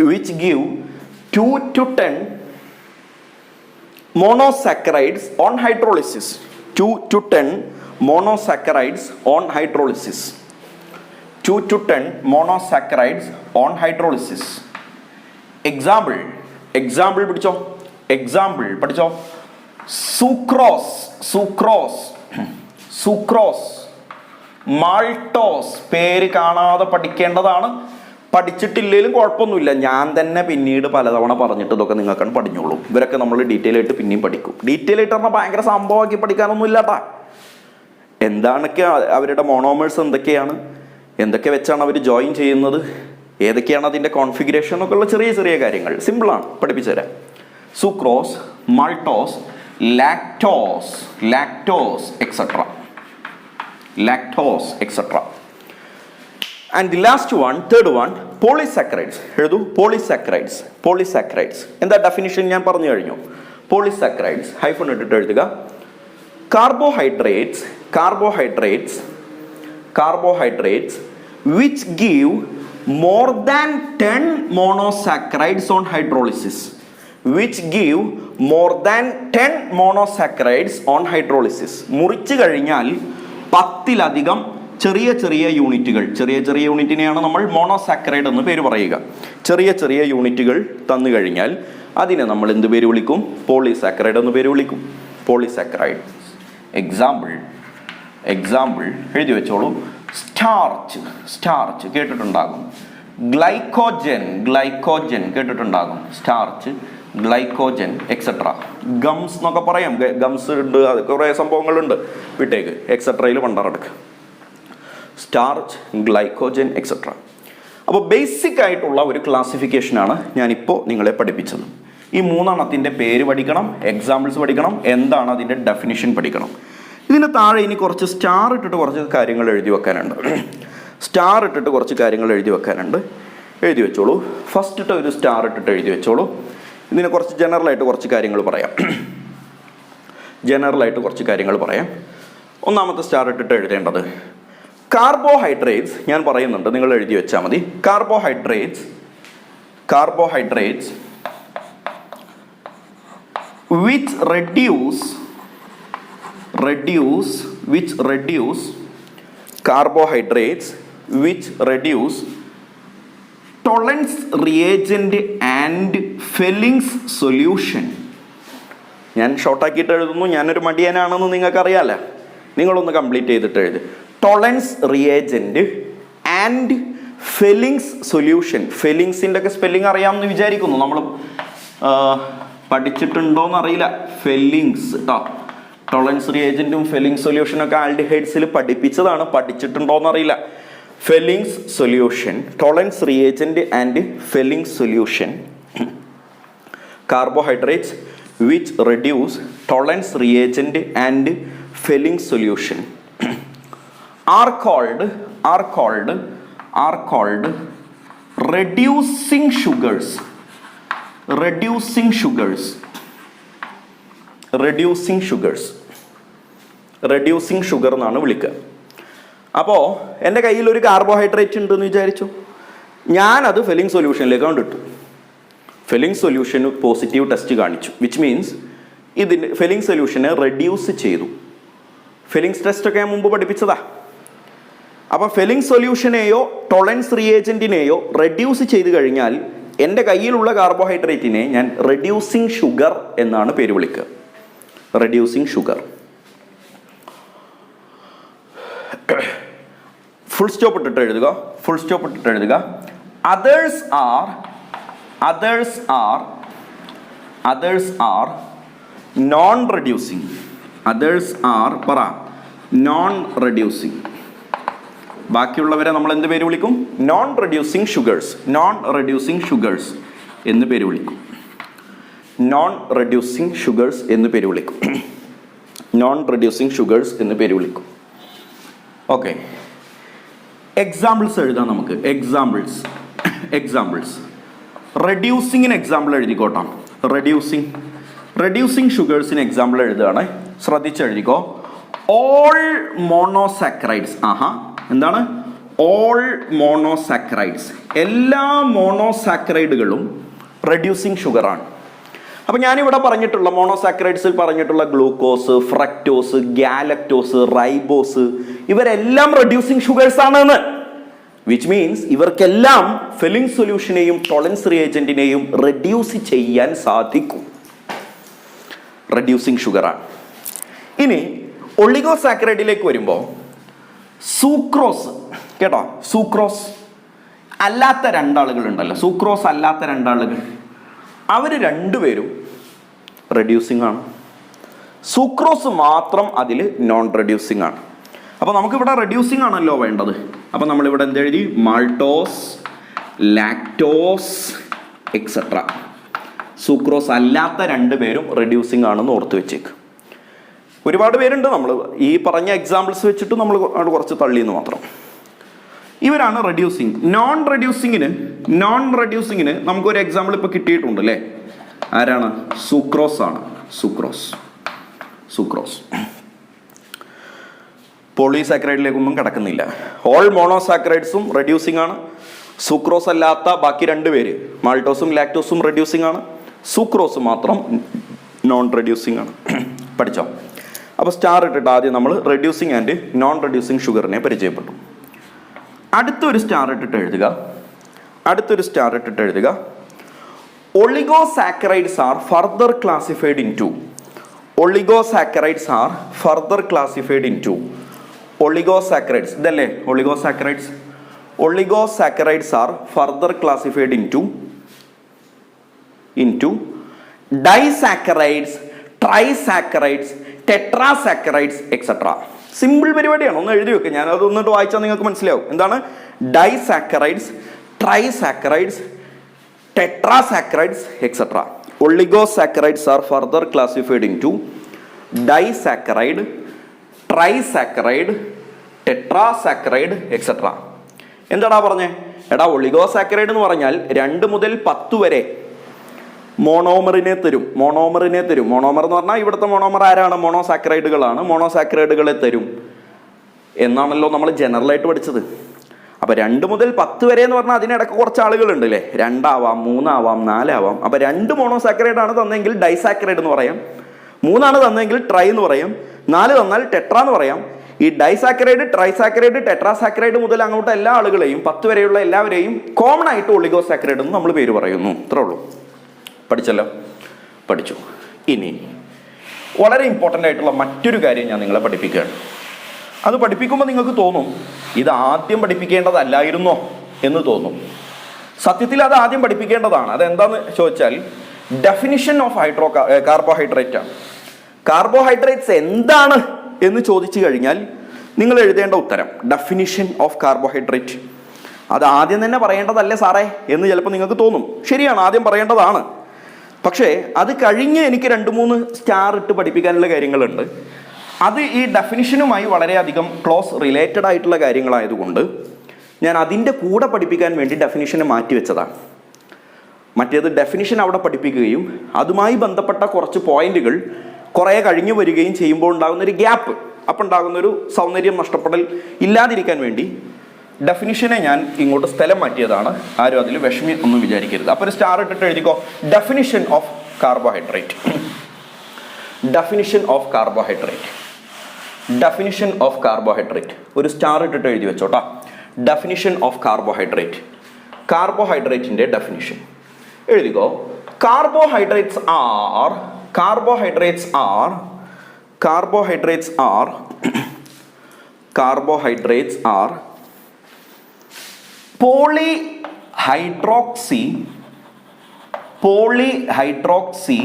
Speaker 1: which give 2 to 10 monosaccharides on hydrolysis. 2 to 10 monosaccharides on hydrolysis. 2 to 10 monosaccharides on hydrolysis. Example പഠിച്ചോ. Sucrose, maltose. പേര് കാണാതെ പഠിക്കേണ്ടതാണ്, പഠിച്ചിട്ടില്ലെങ്കിലും കുഴപ്പമൊന്നുമില്ല. ഞാൻ തന്നെ പിന്നീട് പലതവണ പറഞ്ഞിട്ട് ഇതൊക്കെ നിങ്ങൾക്കാണ് പഠിഞ്ഞോളൂ. ഇവരൊക്കെ നമ്മൾ ഡീറ്റെയിൽ ആയിട്ട് പിന്നെയും പഠിക്കും. ഡീറ്റെയിൽ ആയിട്ട് പറഞ്ഞാൽ ഭയങ്കര സംഭവമാക്കി പഠിക്കാനൊന്നും ഇല്ലാട്ടാ. എന്താണൊക്കെ അവരുടെ മോണോമേഴ്സ് എന്തൊക്കെ വെച്ചാണ് അവർ ജോയിൻ ചെയ്യുന്നത്, ഏതൊക്കെയാണ് അതിൻ്റെ കോൺഫിഗറേഷൻ എന്നൊക്കെ ഉള്ള ചെറിയ ചെറിയ കാര്യങ്ങൾ സിമ്പിളാണ്, പഠിപ്പിച്ചു തരാം. Sucrose, maltose, lactose etcetera. And the last one, third one, polysaccharides. എഴുതൂ. Polysaccharides എന്താ ഡെഫിനിഷൻ ഞാൻ പറഞ്ഞു കഴിഞ്ഞു. Polysaccharides ഹൈഫൺ ഇട്ടിട്ട് എഴുതുക. Carbohydrates which give more than 10 monosaccharides on hydrolysis. മുറിച്ചു കഴിഞ്ഞാൽ 10-ലധികം ചെറിയ യൂണിറ്റിനെയാണ് നമ്മൾ മോണോസാക്കറൈഡ് എന്ന് പേര് പറയുക. ചെറിയ യൂണിറ്റുകൾ തന്നു കഴിഞ്ഞാൽ അതിനെ നമ്മൾ എന്ത് പേര് വിളിക്കും? പോളിസാക്കറൈഡ് എന്ന് പേര് വിളിക്കും. പോളിസാക്കറൈഡ്. എക്സാമ്പിൾ എഴുതി വെച്ചോളൂ. സ്റ്റാർച്ച് കേട്ടിട്ടുണ്ടാകും. ഗ്ലൈക്കോജൻ കേട്ടിട്ടുണ്ടാകും. Starch, glycogen etcetera. ഗംസ് എന്നൊക്കെ പറയാം. ഗംസ് ഉണ്ട്, അത് കുറേ സംഭവങ്ങളുണ്ട്, വിട്ടേക്ക്. എക്സെട്രയിൽ പണ്ടാറെടുക്കുക. Starch, glycogen etcetera. അപ്പോൾ ബേസിക് ആയിട്ടുള്ള ഒരു ക്ലാസിഫിക്കേഷനാണ് ഞാനിപ്പോൾ നിങ്ങളെ പഠിപ്പിച്ചത്. ഈ 3 പേര് പഠിക്കണം, എക്സാമ്പിൾസ് പഠിക്കണം, എന്താണ് അതിൻ്റെ ഡെഫിനിഷൻ പഠിക്കണം. ഇതിന് താഴെ ഇനി കുറച്ച് സ്റ്റാർ ഇട്ടിട്ട് കുറച്ച് കാര്യങ്ങൾ എഴുതി വെക്കാനുണ്ട്. എഴുതി വെച്ചോളൂ. ഫസ്റ്റ് ഒരു സ്റ്റാർ ഇട്ടിട്ട് എഴുതി വെച്ചോളൂ. ഇതിനെ കുറച്ച് ജനറലായിട്ട് കുറച്ച് കാര്യങ്ങൾ പറയാം. ഒന്നാമത്തെ സ്റ്റാർ ഇട്ടിട്ട് എഴുതേണ്ടത് കാർബോഹൈഡ്രേറ്റ്സ്. ഞാൻ പറയുന്നുണ്ട്, നിങ്ങൾ എഴുതി വെച്ചാൽ മതി. Carbohydrates which reduce carbohydrates, which reduce Tollens reagent and Fellings solution. ഞാൻ ഷോർട്ടാക്കിയിട്ട് എഴുതുന്നു, ഞാനൊരു മടിയനാണെന്ന് നിങ്ങൾക്കറിയാമല്ലോ. നിങ്ങളൊന്ന് കംപ്ലീറ്റ് ചെയ്തിട്ട് എഴുതി. Tollens reagent and Fehling's solution. ഫെല്ലിങ്സിൻ്റെ ഒക്കെ സ്പെല്ലിംഗ് അറിയാമെന്ന് വിചാരിക്കുന്നു. നമ്മൾ പഠിച്ചിട്ടുണ്ടോയെന്നറിയില്ല. ഫെല്ലിങ്സ് കേട്ടോ. ടോളൻസ് റിയേജൻറ്റും ഫെല്ലിങ്സ് സൊല്യൂഷനൊക്കെ ആൽഡിഹൈഡ്സിൽ പഠിപ്പിച്ചതാണ്. പഠിച്ചിട്ടുണ്ടോയെന്നറിയില്ല. Fellings solution, Tollens reagent and Fellings solution, carbohydrates which reduce Tollens reagent and Fellings solution are called reducing sugars. Reducing sugar എന്നാണ് വിളിക്കുക. അപ്പോൾ എൻ്റെ കയ്യിൽ ഒരു കാർബോഹൈഡ്രേറ്റ് ഉണ്ടെന്ന് വിചാരിച്ചു. ഞാനത് ഫെല്ലിംഗ് സൊല്യൂഷനിലേക്ക് കൊണ്ടിട്ടു. ഫെല്ലിംഗ് സൊല്യൂഷന് പോസിറ്റീവ് ടെസ്റ്റ് കാണിച്ചു. വിച്ച് മീൻസ് ഇതിൻ്റെ ഫെല്ലിംഗ് സൊല്യൂഷനെ റെഡ്യൂസ് ചെയ്തു. ഫെല്ലിംഗ്സ് ടെസ്റ്റൊക്കെ ഞാൻ മുമ്പ് പഠിപ്പിച്ചതാ. അപ്പോൾ ഫെല്ലിംഗ് സൊല്യൂഷനെയോ ടോളൻസ് റിയേജൻറ്റിനെയോ റെഡ്യൂസ് ചെയ്ത് കഴിഞ്ഞാൽ എൻ്റെ കയ്യിലുള്ള കാർബോഹൈഡ്രേറ്റിനെ ഞാൻ റെഡ്യൂസിങ് ഷുഗർ എന്നാണ് പേര് വിളിക്കുക. Reducing sugar. ഫുൾ സ്റ്റോപ്പ് ഇട്ടിട്ട് എഴുതുക. Others are non-reducing. ബാക്കിയുള്ളവരെ നമ്മൾ എന്ത് പേര് വിളിക്കും? നോൺ റെഡ്യൂസിങ് ഷുഗേഴ്സ് എന്ന് പേര് വിളിക്കും. ഓക്കെ, എക്സാമ്പിൾസ് എഴുതാം നമുക്ക്. എക്സാമ്പിൾസ് റെഡ്യൂസിങ്ങിന് എക്സാമ്പിൾ എഴുതിക്കോട്ടോ. റെഡ്യൂസിങ് ഷുഗേഴ്സിന് എക്സാമ്പിൾ എഴുതുകയാണ്. ശ്രദ്ധിച്ചെഴുതിക്കോ. All monosaccharides. എന്താണ് ഓൾ മോണോസാക്കറൈഡ്സ്? എല്ലാ മോണോസാക്കറൈഡുകളും റെഡ്യൂസിങ് ഷുഗറാണ്. അപ്പം ഞാനിവിടെ പറഞ്ഞിട്ടുള്ള മോണോസാക്കറൈഡ്സിൽ പറഞ്ഞിട്ടുള്ള ഗ്ലൂക്കോസ്, ഫ്രക്ടോസ്, ഗാലക്ടോസ്, റൈബോസ് ഇവരെല്ലാം റെഡ്യൂസിങ് ഷുഗേഴ്സ് ആണെന്ന്. വിച്ച് മീൻസ് ഇവർക്കെല്ലാം ഫെല്ലിംഗ് സൊല്യൂഷനെയും ടോളൻസ് റിയേജൻറ്റിനെയും റെഡ്യൂസ് ചെയ്യാൻ സാധിക്കും. റെഡ്യൂസിങ് ഷുഗറാണ്. ഇനി ഒളിഗോസാക്കറൈഡിലേക്ക് വരുമ്പോൾ സൂക്രോസ് കേട്ടോ. സൂക്രോസ് അല്ലാത്ത രണ്ടാളുകളുണ്ടല്ലോ. സൂക്രോസ് അല്ലാത്ത രണ്ടാളുകൾ, അവർ രണ്ടുപേരും റെഡ്യൂസിങ് ആണ്. സൂക്രോസ് മാത്രം അതിൽ നോൺ റെഡ്യൂസിങ് ആണ്. അപ്പോൾ നമുക്കിവിടെ റെഡ്യൂസിങ് ആണല്ലോ വേണ്ടത്. അപ്പോൾ നമ്മളിവിടെ എന്തെഴുതി? Maltose, lactose etcetera. സൂക്രോസ് അല്ലാത്ത രണ്ടുപേരും റെഡ്യൂസിങ് ആണെന്ന് ഓർത്ത് വെച്ചേക്ക്. ഒരുപാട് പേരുണ്ട്. നമ്മൾ ഈ പറഞ്ഞ എക്സാമ്പിൾസ് വെച്ചിട്ട് നമ്മൾ കുറച്ച് തള്ളിയെന്ന് മാത്രം. ഇവരാണ് റെഡ്യൂസിങ്. നോൺ റെഡ്യൂസിങ്ങിന് നമുക്കൊരു എക്സാമ്പിൾ ഇപ്പോൾ കിട്ടിയിട്ടുണ്ട് അല്ലേ? ആരാണ്? സൂക്രോസ് ആണ്. സൂക്രോസ് പോളിസാക്കറൈഡിലേക്കൊന്നും കിടക്കുന്നില്ല. ഓൾ മോണോസാക്കറൈഡ്സും റെഡ്യൂസിങ് ആണ്. സൂക്രോസ് അല്ലാത്ത ബാക്കി രണ്ടുപേര് മാൾട്ടോസും ലാക്ടോസും റെഡ്യൂസിങ് ആണ്. സൂക്രോസ് മാത്രം നോൺ റെഡ്യൂസിങ് ആണ്. പഠിച്ചോ? അപ്പോൾ സ്റ്റാർ ഇട്ടിട്ട് ആദ്യം നമ്മൾ റെഡ്യൂസിങ് ആൻഡ് നോൺ റെഡ്യൂസിങ് ഷുഗറിനെ പരിചയപ്പെട്ടു. അടുത്തൊരു സ്റ്റാർ ഇട്ടിട്ട് എഴുതുക. Oligosaccharides are further classified into oligosaccharides. ഇതല്ലേ oligosaccharides? Oligosaccharides are further classified into disaccharides, trisaccharides, tetrasaccharides etcetera. Simple പരിപാടിയാണ്. ഒന്ന് എഴുതി വെക്കുക. ഞാൻ അതൊന്നിട്ട് വായിച്ചാൽ നിങ്ങൾക്ക് മനസ്സിലാവും. എന്താണ് disaccharides, trisaccharides, tetrasaccharides etcetera. Oligosaccharides are further classified into disaccharide, trisaccharide, tetrasaccharide etcetera. എന്താടാ പറഞ്ഞേ? എടാ ഒളിഗോസാക്കറൈഡ് എന്ന് പറഞ്ഞാൽ 2 മുതൽ 10 വരെ മോണോമറിനെ തരും. മോണോമർ എന്ന് പറഞ്ഞാൽ ഇവിടുത്തെ മോണോമർ ആരാണ്? മോണോസാക്കറൈഡുകളാണ്. മോണോസാക്കറൈഡുകളെ തരും എന്നാണല്ലോ നമ്മൾ ജനറലായിട്ട് പഠിച്ചത്. അപ്പോൾ 2 മുതൽ 10 വരെ എന്ന് പറഞ്ഞാൽ അതിനിടയ്ക്ക് കുറച്ച് ആളുകളുണ്ട് അല്ലേ? 2 ആവാം, 3 ആവാം, 4 ആവാം. അപ്പോൾ 2 മോണോസാക്കറൈഡ് ആണ് തന്നെങ്കിൽ ഡൈസാക്കറൈഡ് എന്ന് പറയാം. 3 തന്നെങ്കിൽ ട്രൈ എന്ന് പറയും, 4 തന്നാൽ ടെട്ര എന്ന് പറയാം. ഈ ഡൈസാക്കറൈഡ്, ട്രൈസാക്കറൈഡ്, ടെട്രാസാക്കറൈഡ് മുതൽ അങ്ങോട്ട് എല്ലാ ആളുകളെയും 10 വരെയുള്ള എല്ലാവരെയും കോമൺ ആയിട്ട് ഒളിഗോസാക്കറൈഡ് എന്ന് നമ്മൾ പേര് പറയുന്നു. ഇത്രേ ഉള്ളൂ. പഠിച്ചല്ലോ? പഠിച്ചു. ഇനി വളരെ ഇമ്പോർട്ടൻ്റ് ആയിട്ടുള്ള മറ്റൊരു കാര്യം ഞാൻ നിങ്ങളെ പഠിപ്പിക്കുകയാണ്. അത് പഠിപ്പിക്കുമ്പോൾ നിങ്ങൾക്ക് തോന്നും ഇത് ആദ്യം പഠിപ്പിക്കേണ്ടതല്ലായിരുന്നോ എന്ന് തോന്നും. സത്യത്തിൽ അത് ആദ്യം പഠിപ്പിക്കേണ്ടതാണ്. അതെന്താന്ന് ചോദിച്ചാൽ ഡെഫിനിഷൻ ഓഫ് കാർബോഹൈഡ്രേറ്റ് ആണ്. കാർബോഹൈഡ്രേറ്റ്സ് എന്താണ് എന്ന് ചോദിച്ചു കഴിഞ്ഞാൽ നിങ്ങൾ എഴുതേണ്ട ഉത്തരം ഡെഫിനിഷൻ ഓഫ് കാർബോഹൈഡ്രേറ്റ്. അത് ആദ്യം തന്നെ പറയേണ്ടതല്ലേ സാറേ എന്ന് ചിലപ്പോൾ നിങ്ങൾക്ക് തോന്നും. ശരിയാണ്, ആദ്യം പറയേണ്ടതാണ്. പക്ഷേ അത് കഴിഞ്ഞ് എനിക്ക് 2-3 സ്റ്റാർ ഇട്ട് പഠിപ്പിക്കാനുള്ള കാര്യങ്ങളുണ്ട്. അത് ഈ ഡെഫിനിഷനുമായി വളരെയധികം ക്ലോസ് റിലേറ്റഡ് ആയിട്ടുള്ള കാര്യങ്ങളായതുകൊണ്ട് ഞാൻ അതിൻ്റെ കൂടെ പഠിപ്പിക്കാൻ വേണ്ടി ഡെഫിനിഷനെ മാറ്റിവെച്ചതാണ്. മറ്റേത് ഡെഫിനിഷൻ അവിടെ പഠിപ്പിക്കുകയും അതുമായി ബന്ധപ്പെട്ട കുറച്ച് പോയിന്റുകൾ കുറേ കഴിഞ്ഞു വരികയും ചെയ്യുമ്പോൾ ഉണ്ടാകുന്നൊരു ഗ്യാപ്പ്, അപ്പം ഉണ്ടാകുന്നൊരു സൗന്ദര്യം നഷ്ടപ്പെടൽ ഇല്ലാതിരിക്കാൻ വേണ്ടി ഡെഫിനിഷനെ ഞാൻ ഇങ്ങോട്ട് സ്ഥലം മാറ്റിയതാണ്. ആരും അതിൽ വിഷമി ഒന്നും വിചാരിക്കരുത്. അപ്പോൾ ഒരു സ്റ്റാർ ഇട്ടിട്ട് എഴുതിക്കോ, definition of carbohydrate. Definition of carbohydrate. Definition of carbohydrate ഒരു സ്റ്റാർ ഇട്ടിട്ട് എഴുതി വെച്ചോട്ടാ. Definition of carbohydrate. കാർബോഹൈഡ്രേറ്റിൻ്റെ ഡെഫിനിഷൻ എഴുതിക്കോ. കാർബോഹൈഡ്രേറ്റ്സ് ആർ പോളിഹൈഡ്രോക്സി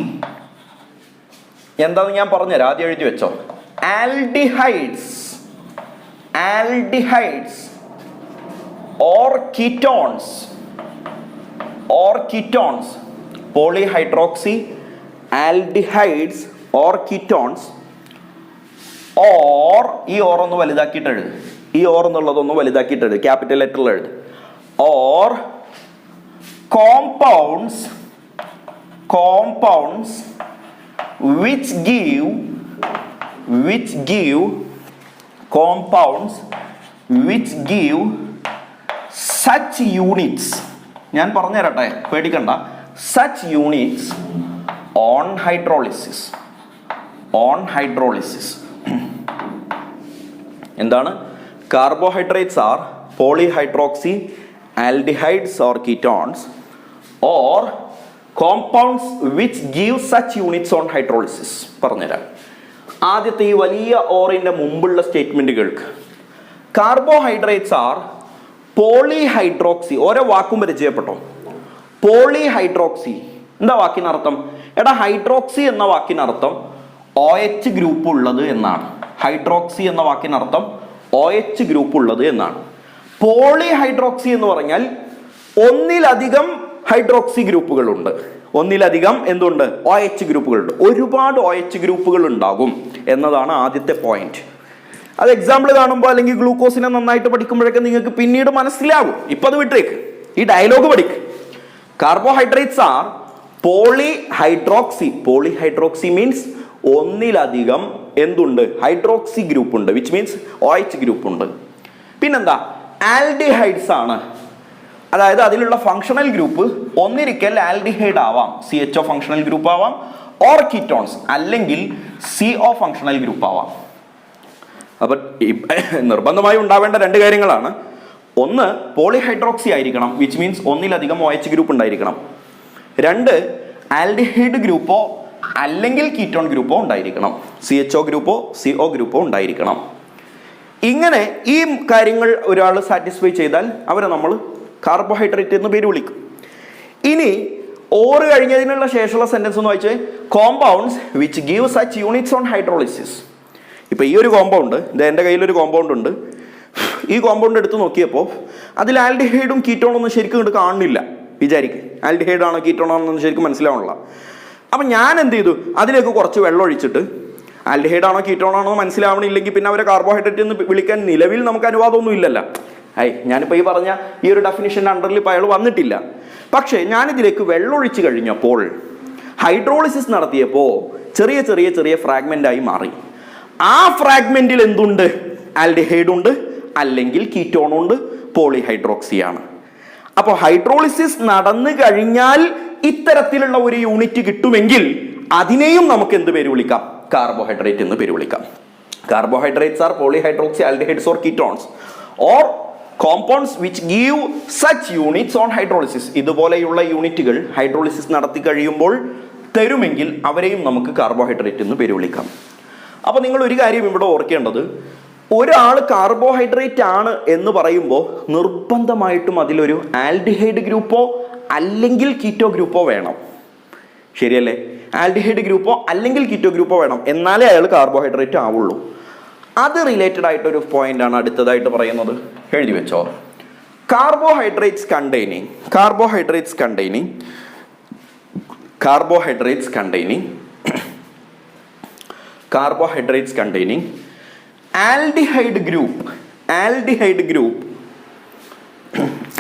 Speaker 1: എന്താന്ന് ഞാൻ പറഞ്ഞുതരാം, ആദ്യം എഴുതി വെച്ചോ. Aldehydes or ketones polyhydroxy aldehydes or ketones or ഈ ഓർ ഒന്ന് വലുതാക്കിയിട്ട് എഴുത്, ഈ ഓർ എന്നുള്ളതൊന്ന് വലുതാക്കിയിട്ട് എഴുത്, ക്യാപിറ്റൽ ലെറ്ററിൽ എഴുത്. or compounds which give such units, ഞാൻ പറഞ്ഞു തരട്ടെ, പേടിക്കണ്ട. such units on hydrolysis എന്താണ്? Carbohydrates are polyhydroxy aldehydes or ketones or compounds which give such units on hydrolysis. പറഞ്ഞുതരാം. ആദ്യത്തെ ഈ വലിയ ഓറിൻ്റെ മുമ്പുള്ള സ്റ്റേറ്റ്മെൻറ്റുകൾക്ക് കാർബോഹൈഡ്രേറ്റ്സ് ആർ പോളിഹൈഡ്രോക്സി, ഓരോ വാക്കും പരിചയപ്പെട്ടോ. പോളിഹൈഡ്രോക്സി എന്താ വാക്കിനർത്ഥം? എടാ, ഹൈഡ്രോക്സി എന്ന വാക്കിനർത്ഥം OH ഗ്രൂപ്പ് ഉള്ളത് എന്നാണ്. ഹൈഡ്രോക്സി എന്ന വാക്കിനർത്ഥം OH ഗ്രൂപ്പ് ഉള്ളത് എന്നാണ്. പോളിഹൈഡ്രോക്സി എന്ന് പറഞ്ഞാൽ ഒന്നിലധികം ഹൈഡ്രോക്സി ഗ്രൂപ്പുകളുണ്ട്, ഒന്നിലധികം എന്തുണ്ട്? OH ഗ്രൂപ്പുകളുണ്ട്. ഒരുപാട് OH ഗ്രൂപ്പുകൾ ഉണ്ടാകും എന്നതാണ് ആദ്യത്തെ പോയിന്റ്. അത് എക്സാമ്പിൾ കാണുമ്പോൾ അല്ലെങ്കിൽ ഗ്ലൂക്കോസിനെ നന്നായിട്ട് പഠിക്കുമ്പോഴൊക്കെ നിങ്ങൾക്ക് പിന്നീട് മനസ്സിലാവും. ഇപ്പം അത് വിട്ടേക്ക്, ഈ ഡയലോഗ് പഠിക്ക്. കാർബോഹൈഡ്രേറ്റ്സ് ആർ പോളിഹൈഡ്രോക്സി മീൻസ് ഒന്നിലധികം എന്തുണ്ട്? ഹൈഡ്രോക്സി ഗ്രൂപ്പ് ഉണ്ട്, വിച്ച് മീൻസ് OH ഗ്രൂപ്പ് ഉണ്ട്. പിന്നെന്താ? ആൽഡിഹൈഡ്സ് ആണ്, അതായത് അതിലുള്ള ഫങ്ഷണൽ ഗ്രൂപ്പ് ഒന്നിരിക്കൽ ആൽഡിഹൈഡ് ആവാം, CHO ഫങ്ഷണൽ ഗ്രൂപ്പ് ആവാം, ഓർ കീറ്റോൺസ് അല്ലെങ്കിൽ CO ഫങ്ഷണൽ ഗ്രൂപ്പ് ആവാം. അപ്പം നിർബന്ധമായി ഉണ്ടാവേണ്ട 2 കാര്യങ്ങളാണ്. ഒന്ന്, പോളിഹൈഡ്രോക്സി ആയിരിക്കണം, വിച്ച് മീൻസ് ഒന്നിലധികം OH ഗ്രൂപ്പ് ഉണ്ടായിരിക്കണം. 2, ആൽഡിഹൈഡ് ഗ്രൂപ്പോ അല്ലെങ്കിൽ കീറ്റോൺ ഗ്രൂപ്പോ ഉണ്ടായിരിക്കണം, CHO ഗ്രൂപ്പോ CO ഗ്രൂപ്പോ ഉണ്ടായിരിക്കണം. ഇങ്ങനെ ഈ കാര്യങ്ങൾ ഒരാൾ സാറ്റിസ്ഫൈ ചെയ്താൽ അവരെ നമ്മൾ കാർബോഹൈഡ്രേറ്റ് എന്ന് പേര് വിളിക്കും. ഇനി ഓറ് കഴിഞ്ഞതിനുള്ള ശേഷമുള്ള സെന്റൻസ് എന്ന് വായിച്ചേ. Compounds which give such units on hydrolysis. ഇപ്പം ഈ ഒരു കോമ്പൗണ്ട്, ഇത് എൻ്റെ കയ്യിലൊരു കോമ്പൗണ്ട് ഉണ്ട്. ഈ കോമ്പൗണ്ട് എടുത്ത് നോക്കിയപ്പോൾ അതിൽ ആൽഡിഹൈഡും കീറ്റോണും ഒന്നും ശരിക്കും ഇങ്ങോട്ട് കാണുന്നില്ല. വിചാരിക്കും ആൽഡിഹൈഡ് ആണോ കീറ്റോണോ എന്നൊന്നും ശരിക്കും മനസ്സിലാവണില്ല. അപ്പം ഞാൻ എന്ത് ചെയ്തു? അതിലേക്ക് കുറച്ച് വെള്ളം ഒഴിച്ചിട്ട് ആൽഡിഹൈഡ് ആണോ കീറ്റോൺ ആണോ മനസ്സിലാവണില്ലെങ്കിൽ പിന്നെ അവരെ കാർബോഹൈഡ്രേറ്റ് എന്ന് വിളിക്കാൻ നിലവിൽ നമുക്ക് അനുവാദമൊന്നും ഇല്ലല്ലോ. ഞാനിപ്പോൾ ഈ പറഞ്ഞ ഈ ഒരു ഡെഫിനിഷൻ്റെ അണ്ടറിൽ ഇപ്പോൾ അയാൾ വന്നിട്ടില്ല. പക്ഷേ ഞാനിതിലേക്ക് വെള്ളം ഒഴിച്ച് കഴിഞ്ഞപ്പോൾ ഹൈഡ്രോളിസിസ് നടത്തിയപ്പോൾ ചെറിയ ചെറിയ ചെറിയ ഫ്രാഗ്മെൻ്റായി മാറി. ആ ഫ്രാഗ്മെൻറ്റിൽ എന്തുണ്ട്? ആൽഡിഹൈഡ് ഉണ്ട്, അല്ലെങ്കിൽ കീറ്റോൺ ഉണ്ട്, പോളിഹൈഡ്രോക്സിയാണ്. അപ്പോൾ ഹൈഡ്രോളിസിസ് നടന്നു കഴിഞ്ഞാൽ ഇത്തരത്തിലുള്ള ഒരു യൂണിറ്റ് കിട്ടുമെങ്കിൽ അതിനെയും നമുക്ക് എന്ത് പേര് വിളിക്കാം? കാർബോഹൈഡ്രേറ്റ് എന്ന് പേര് വിളിക്കാം. Carbohydrates are polyhydroxy aldehydes or ketones or compounds which give such units on hydrolysis. ഇതുപോലെയുള്ള യൂണിറ്റുകൾ ഹൈഡ്രോളിസിസ് നടത്തി കഴിയുമ്പോൾ തരുമെങ്കിൽ അവരെയും നമുക്ക് കാർബോഹൈഡ്രേറ്റ് എന്ന് പേര് വിളിക്കാം. അപ്പോൾ നിങ്ങൾ ഒരു കാര്യം ഇവിടെ ഓർക്കേണ്ടത്, ഒരാൾ കാർബോഹൈഡ്രേറ്റ് ആണ് എന്ന് പറയുമ്പോൾ നിർബന്ധമായിട്ടും അതിലൊരു ആൽഡിഹൈഡ് ഗ്രൂപ്പോ അല്ലെങ്കിൽ കീറ്റോ ഗ്രൂപ്പോ വേണം. ശരിയല്ലേ? ആൽഡിഹൈഡ് ഗ്രൂപ്പോ അല്ലെങ്കിൽ കീറ്റോ ഗ്രൂപ്പോ വേണം, എന്നാലേ അയാൾ കാർബോഹൈഡ്രേറ്റ് ആവുള്ളൂ. അത് റിലേറ്റഡ് ആയിട്ടൊരു പോയിന്റ് ആണ് അടുത്തതായിട്ട് പറയുന്നത്. എഴുതി വെച്ചോ. Carbohydrates containing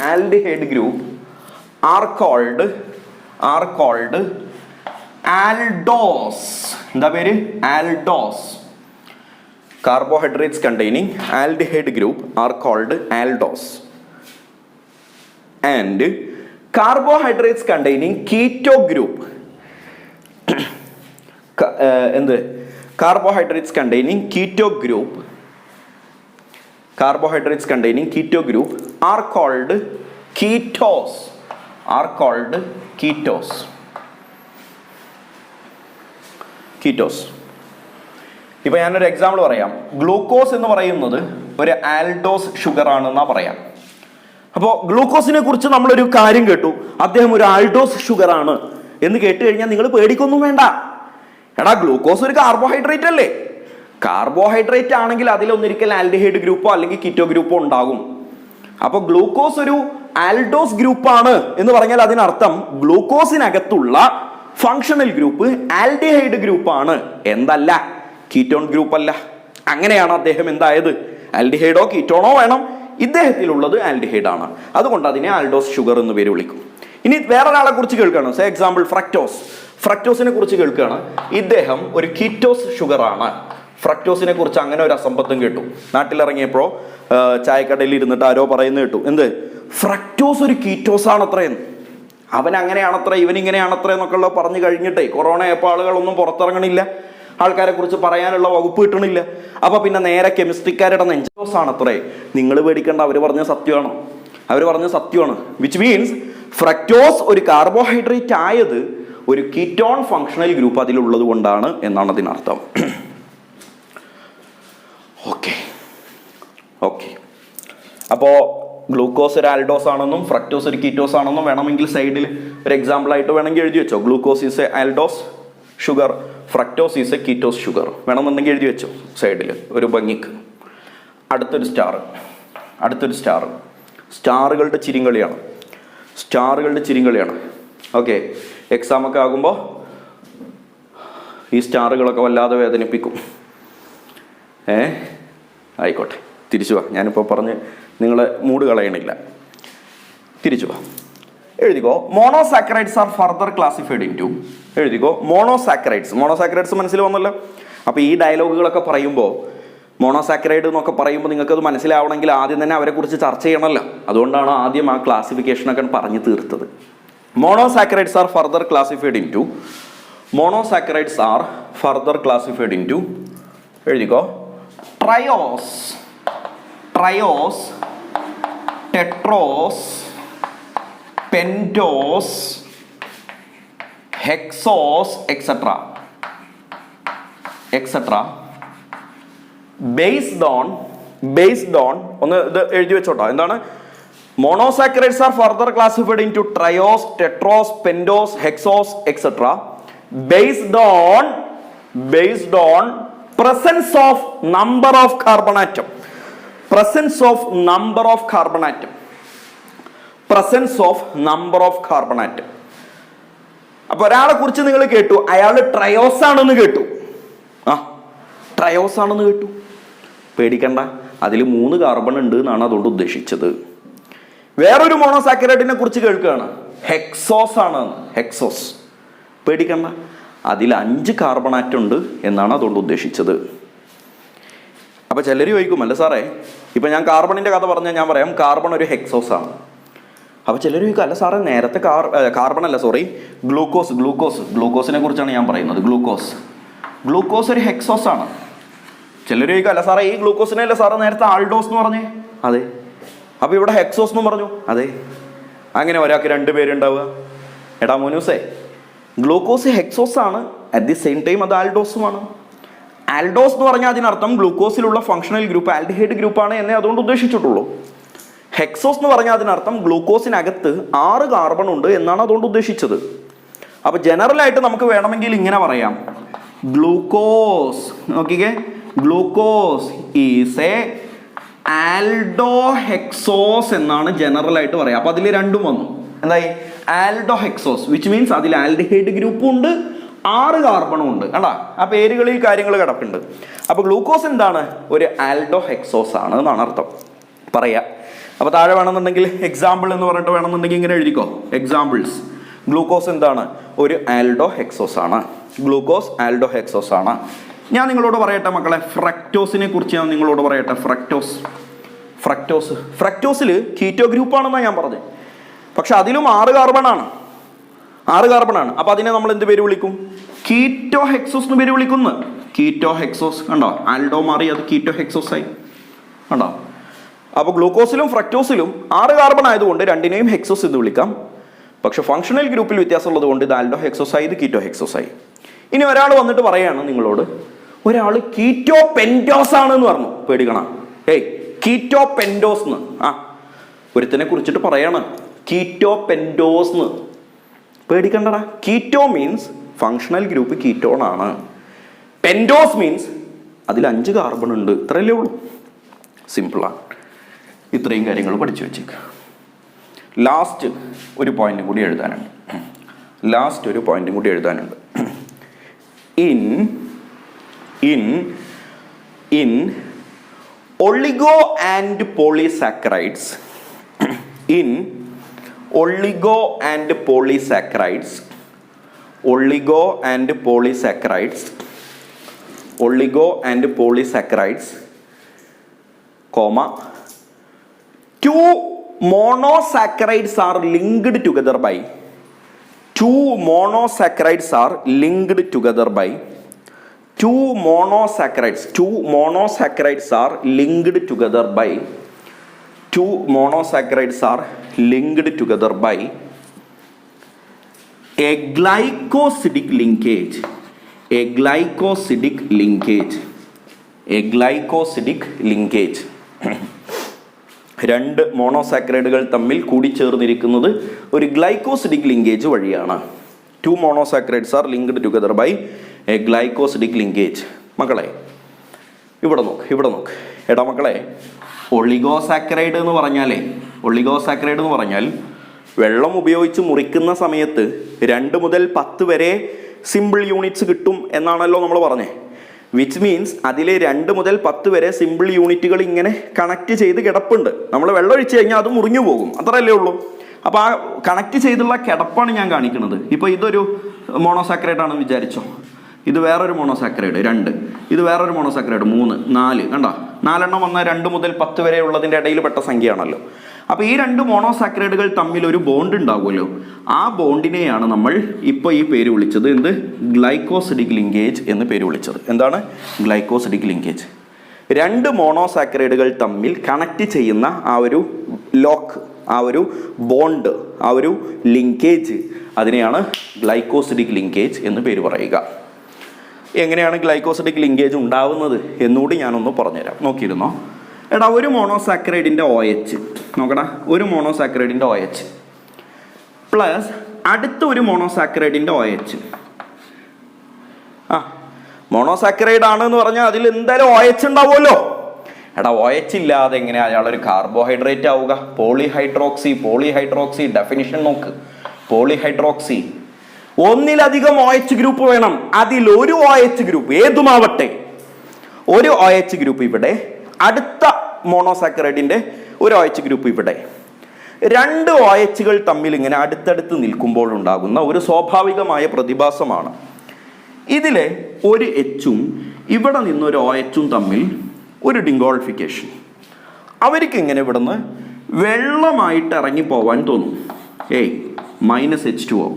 Speaker 1: aldehyde group are called aldose. എന്താ പേര്? aldose. Carbohydrates containing aldehyde group are called aldose. And carbohydrates containing keto group carbohydrates containing keto group are called ketos. ഇപ്പൊ ഞാനൊരു എക്സാമ്പിൾ പറയാം. ഗ്ലൂക്കോസ് എന്ന് പറയുന്നത് ഒരു ആൽഡോസ് ഷുഗർ ആണെന്നാ പറയാം. അപ്പോൾ ഗ്ലൂക്കോസിനെ കുറിച്ച് നമ്മളൊരു കാര്യം കേട്ടു, അദ്ദേഹം ഒരു ആൽഡോസ് ഷുഗർ ആണ് എന്ന് കേട്ട് കഴിഞ്ഞാൽ നിങ്ങൾ പേടിക്കൊന്നും വേണ്ട. എടാ, ഗ്രൂക്കോസ് ഒരു കാർബോഹൈഡ്രേറ്റ് അല്ലേ? കാർബോഹൈഡ്രേറ്റ് ആണെങ്കിൽ അതിലൊന്നിരിക്കൽ ആൽഡിഹൈഡ് ഗ്രൂപ്പോ അല്ലെങ്കിൽ കീറ്റോ ഗ്രൂപ്പോ ഉണ്ടാകും. അപ്പോൾ ഗ്ലൂക്കോസ് ഒരു ആൽഡോസ് ഗ്രൂപ്പാണ് എന്ന് പറഞ്ഞാൽ അതിനർത്ഥം ഗ്ലൂക്കോസിനകത്തുള്ള ഫങ്ഷണൽ ഗ്രൂപ്പ് ആൽഡിഹൈഡ് ഗ്രൂപ്പാണ്, എന്തല്ല കീറ്റോൺ ഗ്രൂപ്പ് അല്ല. അങ്ങനെയാണ് അദ്ദേഹം എന്തായത്? ആൽഡിഹൈഡോ കീറ്റോണോ വേണം, ഇദ്ദേഹത്തിലുള്ളത് ആൽഡിഹൈഡ് ആണ്. അതുകൊണ്ട് അതിനെ ആൽഡോസ് ഷുഗർ എന്ന് പേര് വിളിക്കും. ഇനി വേറൊരാളെ കുറിച്ച് കേൾക്കണം. സേ എക്സാമ്പിൾ ഫ്രക്ടോസിനെ കുറിച്ച് കേൾക്കുകയാണ്. ഇദ്ദേഹം ഒരു കീറ്റോസ് ഷുഗർ ആണ്. ഫ്രക്ടോസിനെ കുറിച്ച് അങ്ങനെ ഒരു അസംബന്ധം കേട്ടു. നാട്ടിലിറങ്ങിയപ്പോൾ ചായക്കടയിൽ ഇരുന്നിട്ട് ആരോ പറയുന്നത് കേട്ടു, എന്ത് ഫ്രക്ടോസ് ഒരു കീറ്റോസ് ആണത്രയെന്ന്, അവൻ അങ്ങനെയാണത്ര, ഇവൻ ഇങ്ങനെയാണത്ര എന്നൊക്കെ ഉള്ള പറഞ്ഞു കഴിഞ്ഞിട്ടേ കൊറോണ ആയപ്പോൾ ആളുകളൊന്നും പുറത്തിറങ്ങണില്ല, ആൾക്കാരെ കുറിച്ച് പറയാനുള്ള വകുപ്പ് കിട്ടണില്ല. അപ്പൊ പിന്നെ നേരെ കെമിസ്ട്രിക്കാരുടെ നെഞ്ചോസ് ആണത്രേ. നിങ്ങൾ പേടിക്കേണ്ട, അവർ പറഞ്ഞ സത്യമാണ്. വിച്ച് മീൻസ് ഫ്രക്ടോസ് ഒരു കാർബോഹൈഡ്രേറ്റ് ആയത് ഒരു കീറ്റോൺ ഫങ്ഷണൽ ഗ്രൂപ്പ് അതിലുള്ളത് കൊണ്ടാണ് എന്നാണ് അതിനർത്ഥം. ഓക്കെ അപ്പോൾ ഗ്ലൂക്കോസ് ഒരു ആൽഡോസ് ആണെന്നും ഫ്രക്ടോസ് ഒരു കീറ്റോസ് ആണെന്നും വേണമെങ്കിൽ സൈഡിൽ ഒരു എക്സാമ്പിൾ ആയിട്ട് വേണമെങ്കിൽ എഴുതി വെച്ചോ. Glucose is a aldose sugar, fructose is a ketose sugar വേണമെന്നുണ്ടെങ്കിൽ എഴുതി വെച്ചോ സൈഡിൽ ഒരു ഭംഗിക്ക്. അടുത്തൊരു സ്റ്റാർ. സ്റ്റാറുകളുടെ ചിരിങ്കളിയാണ്. ഓക്കെ, എക്സാമൊക്കെ ആകുമ്പോൾ ഈ സ്റ്റാറുകളൊക്കെ വല്ലാതെ വേദനിപ്പിക്കും. ആയിക്കോട്ടെ, തിരിച്ചു വാ. ഞാനിപ്പോൾ പറഞ്ഞ് നിങ്ങളെ മൂഡ് കളയണില്ല. തിരിച്ചു വാ. എഴുതിക്കോ. Monosaccharides are further classified into. എഴുതിക്കോ. മോണോസാക്കറൈഡ്സ് മനസ്സിൽ വന്നല്ലോ. അപ്പോൾ ഈ ഡയലോഗുകളൊക്കെ പറയുമ്പോൾ മോണോസാക്കറൈഡ് എന്നൊക്കെ പറയുമ്പോൾ നിങ്ങൾക്കത് മനസ്സിലാവണമെങ്കിൽ ആദ്യം തന്നെ അവരെ കുറിച്ച് ചർച്ച ചെയ്യണമല്ലോ. അതുകൊണ്ടാണ് ആദ്യം ആ ക്ലാസിഫിക്കേഷനൊക്കെ പറഞ്ഞു തീർത്തത്. Monosaccharides are further classified into എഴുതിക്കോ. Triose, tetrose, pentose, hexose etcetera based on ഒന്ന് ഇത് എഴുതി വെച്ചോട്ടോ. എന്താണ്? Monosaccharides are further classified into triose, tetrose, pentose, hexose etcetera based on presence of number of carbon atom. അപ്പൊ ഒരാളെ കുറിച്ച് നിങ്ങൾ കേട്ടു, അയാൾ ട്രയോസ് ആണെന്ന് കേട്ടു. പേടിക്കണ്ട, അതിൽ 3 കാർബൺ ഉണ്ട് എന്നാണ് അതുകൊണ്ട് ഉദ്ദേശിച്ചത്. വേറൊരു മോണോസാക്കറൈഡിനെ കുറിച്ച് കേൾക്കുകയാണ്, ഹെക്സോസ്. പേടിക്കണ്ട, അതിൽ 5 കാർബൺ ആറ്റം ഉണ്ട് എന്നാണ് അതുകൊണ്ട് ഉദ്ദേശിച്ചത്. അപ്പൊ ചിലർ ചോദിക്കും, അല്ല സാറേ, ഇപ്പൊ ഞാൻ കാർബണിന്റെ കഥ പറഞ്ഞാൽ ഞാൻ പറയാം കാർബൺ ഒരു ഹെക്സോസ് ആണ്. അപ്പോൾ ചിലർ ചോദിക്കും, അല്ല സാറേ നേരത്തെ കാർബൺ അല്ല, സോറി, ഗ്ലൂക്കോസിനെ കുറിച്ചാണ് ഞാൻ പറയുന്നത്. ഗ്ലൂക്കോസ് ഒരു ഹെക്സോസ് ആണ്. ചിലർ ചോദിക്കും, അല്ല സാറേ ഈ ഗ്ലൂക്കോസിനെ അല്ല സാറേ നേരത്തെ ആൾഡോസ് എന്ന് പറഞ്ഞേ? അതെ. അപ്പോൾ ഇവിടെ ഹെക്സോസ് എന്ന് പറഞ്ഞു? അതെ. അങ്ങനെ ഒരാൾക്ക് 2 പേരുണ്ടാവുക? എടാ മോനൂസേ, ഗ്ലൂക്കോസ് ഹെക്സോസ് ആണ്, അറ്റ് ദി സെയിം ടൈം അത് ആൽഡോസുമാണ്. ആൽഡോസ് എന്ന് പറഞ്ഞാൽ അതിനർത്ഥം ഗ്ലൂക്കോസിലുള്ള ഫങ്ഷണൽ ഗ്രൂപ്പ് ആൽഡിഹൈഡ് ഗ്രൂപ്പാണ് എന്നേ അതുകൊണ്ട് ഉദ്ദേശിച്ചിട്ടുള്ളൂ. ഹെക്സോസ് എന്ന് പറഞ്ഞാൽ അതിനർത്ഥം ഗ്ലൂക്കോസിനകത്ത് 6 കാർബൺ ഉണ്ട് എന്നാണ് അതുകൊണ്ട് ഉദ്ദേശിച്ചത്. അപ്പോൾ ജനറലായിട്ട് നമുക്ക് വേണമെങ്കിൽ ഇങ്ങനെ പറയാം, ഗ്ലൂക്കോസ്, നോക്കിക്കേ, ഗ്ലൂക്കോസ് ഈസ് എ ആൽഡോഹെക്സോസ് എന്നാണ് ജനറലായിട്ട് പറയാം. അപ്പോൾ അതിൽ 2 വന്നു. എന്തായി? ആൽഡോഹെക്സോസ്, വിച്ച് മീൻസ് അതിൽ ആൽഡിഹൈഡ് ഗ്രൂപ്പും ഉണ്ട്, 6 കാർബണും ഉണ്ട്. കണ്ടാ, ആ പേരുകളിൽ കാര്യങ്ങൾ കിടക്കുന്നുണ്ട്. അപ്പോൾ ഗ്ലൂക്കോസ് എന്താണ്? ഒരു ആൽഡോഹെക്സോസ് ആണ് എന്നാണ് അർത്ഥം പറയാ. അപ്പോൾ താഴെ വേണമെന്നുണ്ടെങ്കിൽ എക്സാമ്പിൾ എന്ന് പറഞ്ഞിട്ട് വേണമെന്നുണ്ടെങ്കിൽ ഇങ്ങനെ എഴുതിക്കോ, എക്സാമ്പിൾസ്. ഗ്ലൂക്കോസ് എന്താണ്? ഒരു ആൽഡോഹെക്സോസ് ആണ്. ഗ്ലൂക്കോസ് ആൽഡോഹെക്സോസ് ആണ്. ഞാൻ നിങ്ങളോട് പറയട്ടെ മക്കളെ, ഫ്രക്ടോസിനെ കുറിച്ച് ഞാൻ നിങ്ങളോട് പറയട്ടെ. ഫ്രക്ടോസിൽ കീറ്റോ ഗ്രൂപ്പാണെന്നാണ് ഞാൻ പറഞ്ഞത്. പക്ഷെ അതിലും 6 കാർബണാണ്. അപ്പോൾ അതിനെ നമ്മൾ എന്ത് പേര് വിളിക്കും? കീറ്റോ ഹെക്സോസ് എന്ന് പേര് വിളിക്കുന്നു. കീറ്റോ ഹെക്സോസ്, കണ്ടോ, ആൽഡോ മാറി അത് കീറ്റോ ഹെക്സോസ് ആയി, കണ്ടോ. അപ്പോൾ ഗ്ലൂക്കോസിലും ഫ്രക്ടോസിലും 6 കാർബൺ ആയതുകൊണ്ട് രണ്ടിനെയും ഹെക്സോസ് എന്ന് വിളിക്കാം. പക്ഷെ ഫങ്ഷണൽ ഗ്രൂപ്പിൽ വ്യത്യാസമുള്ളത് കൊണ്ട് ഇത് ആൽഡോ ഹെക്സോസ് ആയി, ഇത് കീറ്റോ ഹെക്സോസ് ആയി. ഇനി ഒരാൾ വന്നിട്ട് പറയാണ് നിങ്ങളോട്, ഒരാൾ കീറ്റോ പെൻറ്റോസ് ആണെന്ന് പറഞ്ഞു. പേടിക്കണം. കീറ്റോ പെൻറ്റോസ് എന്ന് ഒരുത്തിനെ കുറിച്ചിട്ട് പറയാണ്, കീറ്റോ പെൻറ്റോസ് എന്ന്. പേടിക്കണ്ടടാ. Keto means functional group ketone ആണ്. പെൻറ്റോസ് മീൻസ് അതിൽ 5 കാർബൺ ഉണ്ട്. ഇത്രയല്ലേ ഉള്ളൂ. സിമ്പിളാണ്. ഇത്രയും കാര്യങ്ങൾ പഠിച്ചു വെച്ചേക്കുക. ലാസ്റ്റ് ഒരു പോയിന്റും കൂടി എഴുതാനുണ്ട്. In oligo and polysaccharides, oligo and polysaccharides, comma, 2 monosaccharides are linked together by 2 monosaccharides are linked together by 2 monosaccharides are linked together by 2 monosaccharides are linked together by a glycosidic linkage. A glycosidic linkage. 2 മോണോസാക്കറൈഡുകൾ തമ്മിൽ കൂടിച്ചേർന്നിരിക്കുന്നത് ഒരു glycosidic linkage വഴിയാണ്. 2 monosaccharides are linked together by a glycosidic linkage. മക്കളെ ഇവിടെ നോക്ക്. എടാ മക്കളെ, oligosaccharide എന്ന് പറഞ്ഞാൽ വെള്ളം ഉപയോഗിച്ച് മുറിക്കുന്ന സമയത്ത് 2 മുതൽ 10 വരെ സിമ്പിൾ യൂണിറ്റ്സ് കിട്ടും എന്നാണല്ലോ നമ്മൾ പറഞ്ഞത്. വിച്ച് മീൻസ് അതിൽ 2 മുതൽ 10 വരെ സിമ്പിൾ യൂണിറ്റുകൾ ഇങ്ങനെ കണക്ട് ചെയ്ത് കിടപ്പുണ്ട്. നമ്മൾ വെള്ളം ഒഴിച്ച് കഴിഞ്ഞാൽ അത് മുറിഞ്ഞു പോകും, അത്രയല്ലേ ഉള്ളൂ. അപ്പോൾ ആ കണക്ട് ചെയ്തുള്ള കിടപ്പാണ് ഞാൻ കാണിക്കുന്നത്. ഇപ്പോൾ ഇതൊരു മോണോസാക്കറൈഡ് ആണെന്ന് വിചാരിച്ചോ. ഇത് വേറൊരു മോണോസാക്കറൈഡ് 2, ഇത് വേറൊരു മോണോസാക്കറൈഡ് 3, 4, കണ്ടോ. 4 എണ്ണം വന്നാൽ 2 മുതൽ 10 വരെ ഉള്ളതിൻ്റെ ഇടയിൽ പെട്ട സംഖ്യയാണല്ലോ. അപ്പോൾ ഈ 2 മോണോസാക്കറൈഡുകൾ തമ്മിൽ ഒരു ബോണ്ട് ഉണ്ടാവുമല്ലോ. ആ ബോണ്ടിനെയാണ് നമ്മൾ ഇപ്പോൾ ഈ പേര് വിളിച്ചത് എന്ത്? ഗ്ലൈക്കോസിഡിക് ലിങ്കേജ് എന്ന് പേര് വിളിച്ചത്. എന്താണ്? Glycosidic linkage. 2 മോണോസാക്കറൈഡുകൾ തമ്മിൽ കണക്ട് ചെയ്യുന്ന ആ ഒരു ലോക്ക്, ആ ഒരു ബോണ്ട്, ആ ഒരു ലിങ്കേജ്, അതിനെയാണ് ഗ്ലൈക്കോസിഡിക് ലിങ്കേജ് എന്ന് പേര് പറയുക. എങ്ങനെയാണ് ഗ്ലൈക്കോസിഡിക് ലിങ്കേജ് ഉണ്ടാവുന്നത് എന്നുകൂടി ഞാനൊന്ന് പറഞ്ഞുതരാം. നോക്കിയിരുന്നോ? എടാ, ഒരു മോണോസാക്കറൈഡിൻ്റെ OH നോക്കടാ, ഒരു മോണോസാക്കറൈഡിൻ്റെ OH പ്ലസ് അടുത്ത ഒരു മോണോസാക്കറൈഡിൻ്റെ OH. മോണോസാക്കറൈഡ് ആണെന്ന് പറഞ്ഞാൽ അതിൽ എന്തായാലും OH ഉണ്ടാവുമല്ലോ. എടാ, OH ഇല്ലാതെ എങ്ങനെയാണ് അയാളൊരു കാർബോഹൈഡ്രേറ്റ് ആവുക? പോളിഹൈഡ്രോക്സി ഡെഫിനിഷൻ നോക്ക്. പോളിഹൈഡ്രോക്സി, ഒന്നിലധികം OH ഗ്രൂപ്പ് വേണം. അതിലൊരു OH ഗ്രൂപ്പ് ഏതുമാവട്ടെ, ഒരു OH ഗ്രൂപ്പ് ഇവിടെ, അടുത്ത മോണോസാക്കറൈഡിൻ്റെ ഒരു OH ഗ്രൂപ്പ് ഇവിടെ. 2 OHകൾ തമ്മിൽ ഇങ്ങനെ അടുത്തടുത്ത് നിൽക്കുമ്പോൾ ഉണ്ടാകുന്ന ഒരു സ്വാഭാവികമായ പ്രതിഭാസമാണ്. ഇതിലെ ഒരു Hഉം ഇവിടെ നിന്നൊരു OHഉം തമ്മിൽ ഒരു ഡിങ്കോളിഫിക്കേഷൻ. അവർക്ക് ഇങ്ങനെ ഇവിടുന്ന് വെള്ളമായിട്ട് ഇറങ്ങിപ്പോവാൻ തോന്നും. -H2O.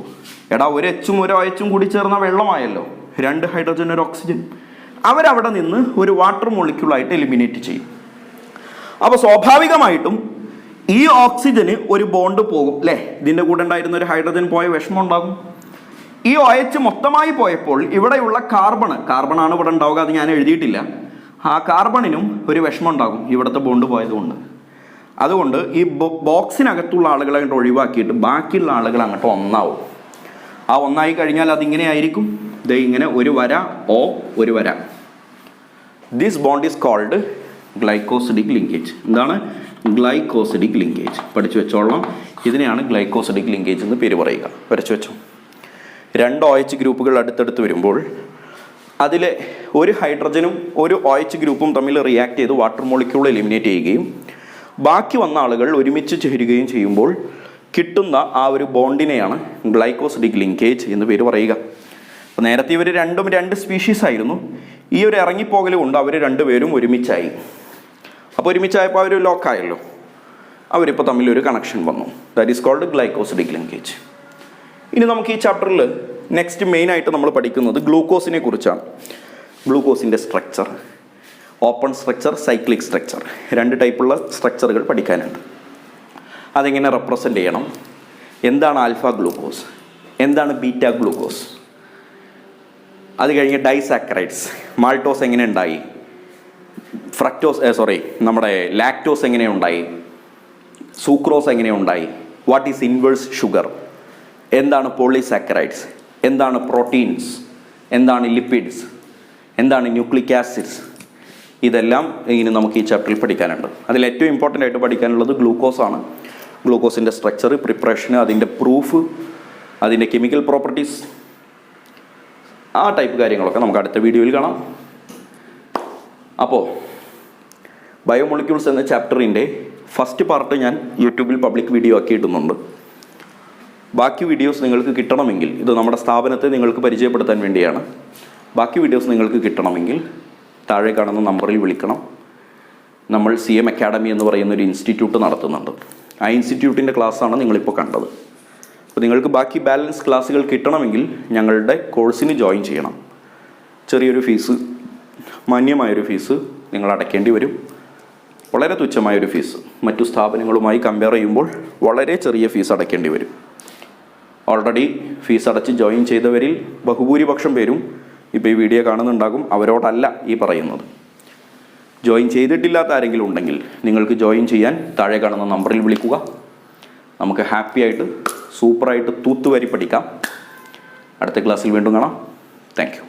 Speaker 1: എടാ, ഒരു എച്ചും ഒരു OHും കൂടി ചേർന്ന വെള്ളമായല്ലോ, 2 ഹൈഡ്രജൻ ഒരു ഓക്സിജൻ. അവരവിടെ നിന്ന് ഒരു വാട്ടർ മോളിക്യൂളായിട്ട് എലിമിനേറ്റ് ചെയ്യും. അപ്പോൾ സ്വാഭാവികമായിട്ടും ഈ ഓക്സിജന് ഒരു ബോണ്ട് പോകും അല്ലേ. ഇതിൻ്റെ കൂടെ ഉണ്ടായിരുന്ന ഒരു ഹൈഡ്രജൻ പോയ വിഷമം ഉണ്ടാകും. ഈ OH മൊത്തമായി പോയപ്പോൾ ഇവിടെയുള്ള കാർബണാണ് ഇവിടെ ഉണ്ടാവുക, അത് ഞാൻ എഴുതിയിട്ടില്ല. ആ കാർബണിനും ഒരു വിഷമം ഉണ്ടാകും ഇവിടുത്തെ ബോണ്ട് പോയതുകൊണ്ട്. അതുകൊണ്ട് ഈ ബോക്സിനകത്തുള്ള ആളുകളെ അങ്ങോട്ട് ഒഴിവാക്കിയിട്ട് ബാക്കിയുള്ള ആളുകൾ അങ്ങോട്ട് ഒന്നാവും. ആ ഒന്നായി കഴിഞ്ഞാൽ അതിങ്ങനെ ആയിരിക്കും. ഇങ്ങനെ ഒരു വര O, ഒരു വര. This bond is called glycosidic linkage. എന്താണ്? Glycosidic linkage. പഠിച്ചു വെച്ചോളാം. ഇതിനെയാണ് ഗ്ലൈക്കോസിഡിക് ലിങ്കേജ് എന്ന് പേര് പറയുക. വരച്ചു വെച്ചോ. 2 OH ഗ്രൂപ്പുകൾ അടുത്തടുത്ത് വരുമ്പോൾ അതിലെ ഒരു ഹൈഡ്രജനും ഒരു OH ഗ്രൂപ്പും തമ്മിൽ റിയാക്ട് ചെയ്ത് വാട്ടർ മോളിക്യൂൾ എലിമിനേറ്റ് ചെയ്യുകയും ബാക്കി വന്ന ആളുകൾ ഒരുമിച്ച് ചേരുകയും ചെയ്യുമ്പോൾ കിട്ടുന്ന ആ ഒരു ബോണ്ടിനെയാണ് ഗ്ലൈക്കോസിഡിക് ലിങ്കേജ് എന്ന് പേര് പറയുക. അപ്പോൾ നേരത്തെ ഇവർ രണ്ടും 2 സ്പീഷീസ് ആയിരുന്നു. ഈ ഒരു ഇറങ്ങിപ്പോകൽ കൊണ്ട് അവർ രണ്ടുപേരും ഒരുമിച്ചായി. അപ്പോൾ ഒരുമിച്ചായപ്പോൾ അവർ ലോക്കായല്ലോ. അവരിപ്പോൾ തമ്മിലൊരു കണക്ഷൻ വന്നു. That is called glycosidic linkage. ഇനി നമുക്ക് ഈ ചാപ്റ്ററിൽ നെക്സ്റ്റ് മെയിനായിട്ട് നമ്മൾ പഠിക്കുന്നത് ഗ്ലൂക്കോസിനെ കുറിച്ചാണ്. ഗ്ലൂക്കോസിൻ്റെ structure, open structure, cyclic structure, 2 ടൈപ്പുള്ള സ്ട്രക്ചറുകൾ പഠിക്കാനുണ്ട്. അതെങ്ങനെ റെപ്രസെൻ്റ് ചെയ്യണം, എന്താണ് ആൽഫ ഗ്ലൂക്കോസ്, എന്താണ് ബീറ്റ ഗ്ലൂക്കോസ്, അത് കഴിഞ്ഞ് ഡൈസാക്കറൈഡ്സ്, മാൾട്ടോസ് എങ്ങനെ ഉണ്ടായി, നമ്മുടെ ലാക്ടോസ് എങ്ങനെ ഉണ്ടായി, സൂക്രോസ് എങ്ങനെ ഉണ്ടായി, വാട്ട് ഈസ് ഇൻവേഴ്സ് ഷുഗർ, എന്താണ് പോളിസാക്കറൈഡ്സ്, എന്താണ് പ്രോട്ടീൻസ്, എന്താണ് ലിപ്പിഡ്സ്, എന്താണ് ന്യൂക്ലിക് ആസിഡ്സ്, ഇതെല്ലാം ഇനി നമുക്ക് ഈ ചാപ്റ്ററിൽ പഠിക്കാനുണ്ട്. അതിൽ ഏറ്റവും ഇമ്പോർട്ടൻ്റ് ആയിട്ട് പഠിക്കാനുള്ളത് ഗ്ലൂക്കോസാണ്. ഗ്ലൂക്കോസിൻ്റെ സ്ട്രക്ചർ, പ്രിപ്പറേഷന്, അതിൻ്റെ പ്രൂഫ്, അതിൻ്റെ കെമിക്കൽ പ്രോപ്പർട്ടീസ്, ആ ടൈപ്പ് കാര്യങ്ങളൊക്കെ നമുക്ക് അടുത്ത വീഡിയോയിൽ കാണാം. അപ്പോൾ ബയോമോളിക്യൂൾസ് എന്ന ചാപ്റ്ററിൻ്റെ ഫസ്റ്റ് പാർട്ട് ഞാൻ യൂട്യൂബിൽ പബ്ലിക് വീഡിയോ ആക്കി ഇടുന്നുണ്ട്. ബാക്കി വീഡിയോസ് നിങ്ങൾക്ക് കിട്ടണമെങ്കിൽ, ഇത് നമ്മുടെ സ്ഥാപനത്തെ നിങ്ങൾക്ക് പരിചയപ്പെടുത്താൻ വേണ്ടിയാണ്, ബാക്കി വീഡിയോസ് നിങ്ങൾക്ക് കിട്ടണമെങ്കിൽ താഴെ കാണുന്ന നമ്പറിൽ വിളിക്കണം. നമ്മൾ CM അക്കാഡമി എന്ന് പറയുന്ന ഒരു ഇൻസ്റ്റിറ്റ്യൂട്ട് നടത്തുന്നുണ്ട്. ആ ഇൻസ്റ്റിറ്റ്യൂട്ടിൻ്റെ ക്ലാസ്സാണ് നിങ്ങളിപ്പോൾ കണ്ടത്. അപ്പോൾ നിങ്ങൾക്ക് ബാക്കി ബാലൻസ് ക്ലാസ്സുകൾ കിട്ടണമെങ്കിൽ ഞങ്ങളുടെ കോഴ്സിന് ജോയിൻ ചെയ്യണം. ചെറിയൊരു ഫീസ്, മാന്യമായൊരു ഫീസ് നിങ്ങൾ അടയ്ക്കേണ്ടി വരും. വളരെ തുച്ഛമായൊരു ഫീസ്, മറ്റു സ്ഥാപനങ്ങളുമായി കമ്പയർ ചെയ്യുമ്പോൾ വളരെ ചെറിയ ഫീസ് അടയ്ക്കേണ്ടി വരും. ഓൾറെഡി ഫീസ് അടച്ച് ജോയിൻ ചെയ്തവരിൽ ബഹുഭൂരിപക്ഷം പേരും ഇപ്പോൾ ഈ വീഡിയോ കാണുന്നുണ്ടാകും. അവരോടല്ല ഈ പറയുന്നത്. ജോയിൻ ചെയ്തിട്ടില്ലാത്ത ആരെങ്കിലും ഉണ്ടെങ്കിൽ നിങ്ങൾക്ക് ജോയിൻ ചെയ്യാൻ താഴെ കാണുന്ന നമ്പറിൽ വിളിക്കുക. നമുക്ക് ഹാപ്പി ആയിട്ട് സൂപ്പറായിട്ട് തൂത്തുവാരി പഠിക്കാം. അടുത്ത ക്ലാസ്സിൽ വീണ്ടും കാണാം. Thank you.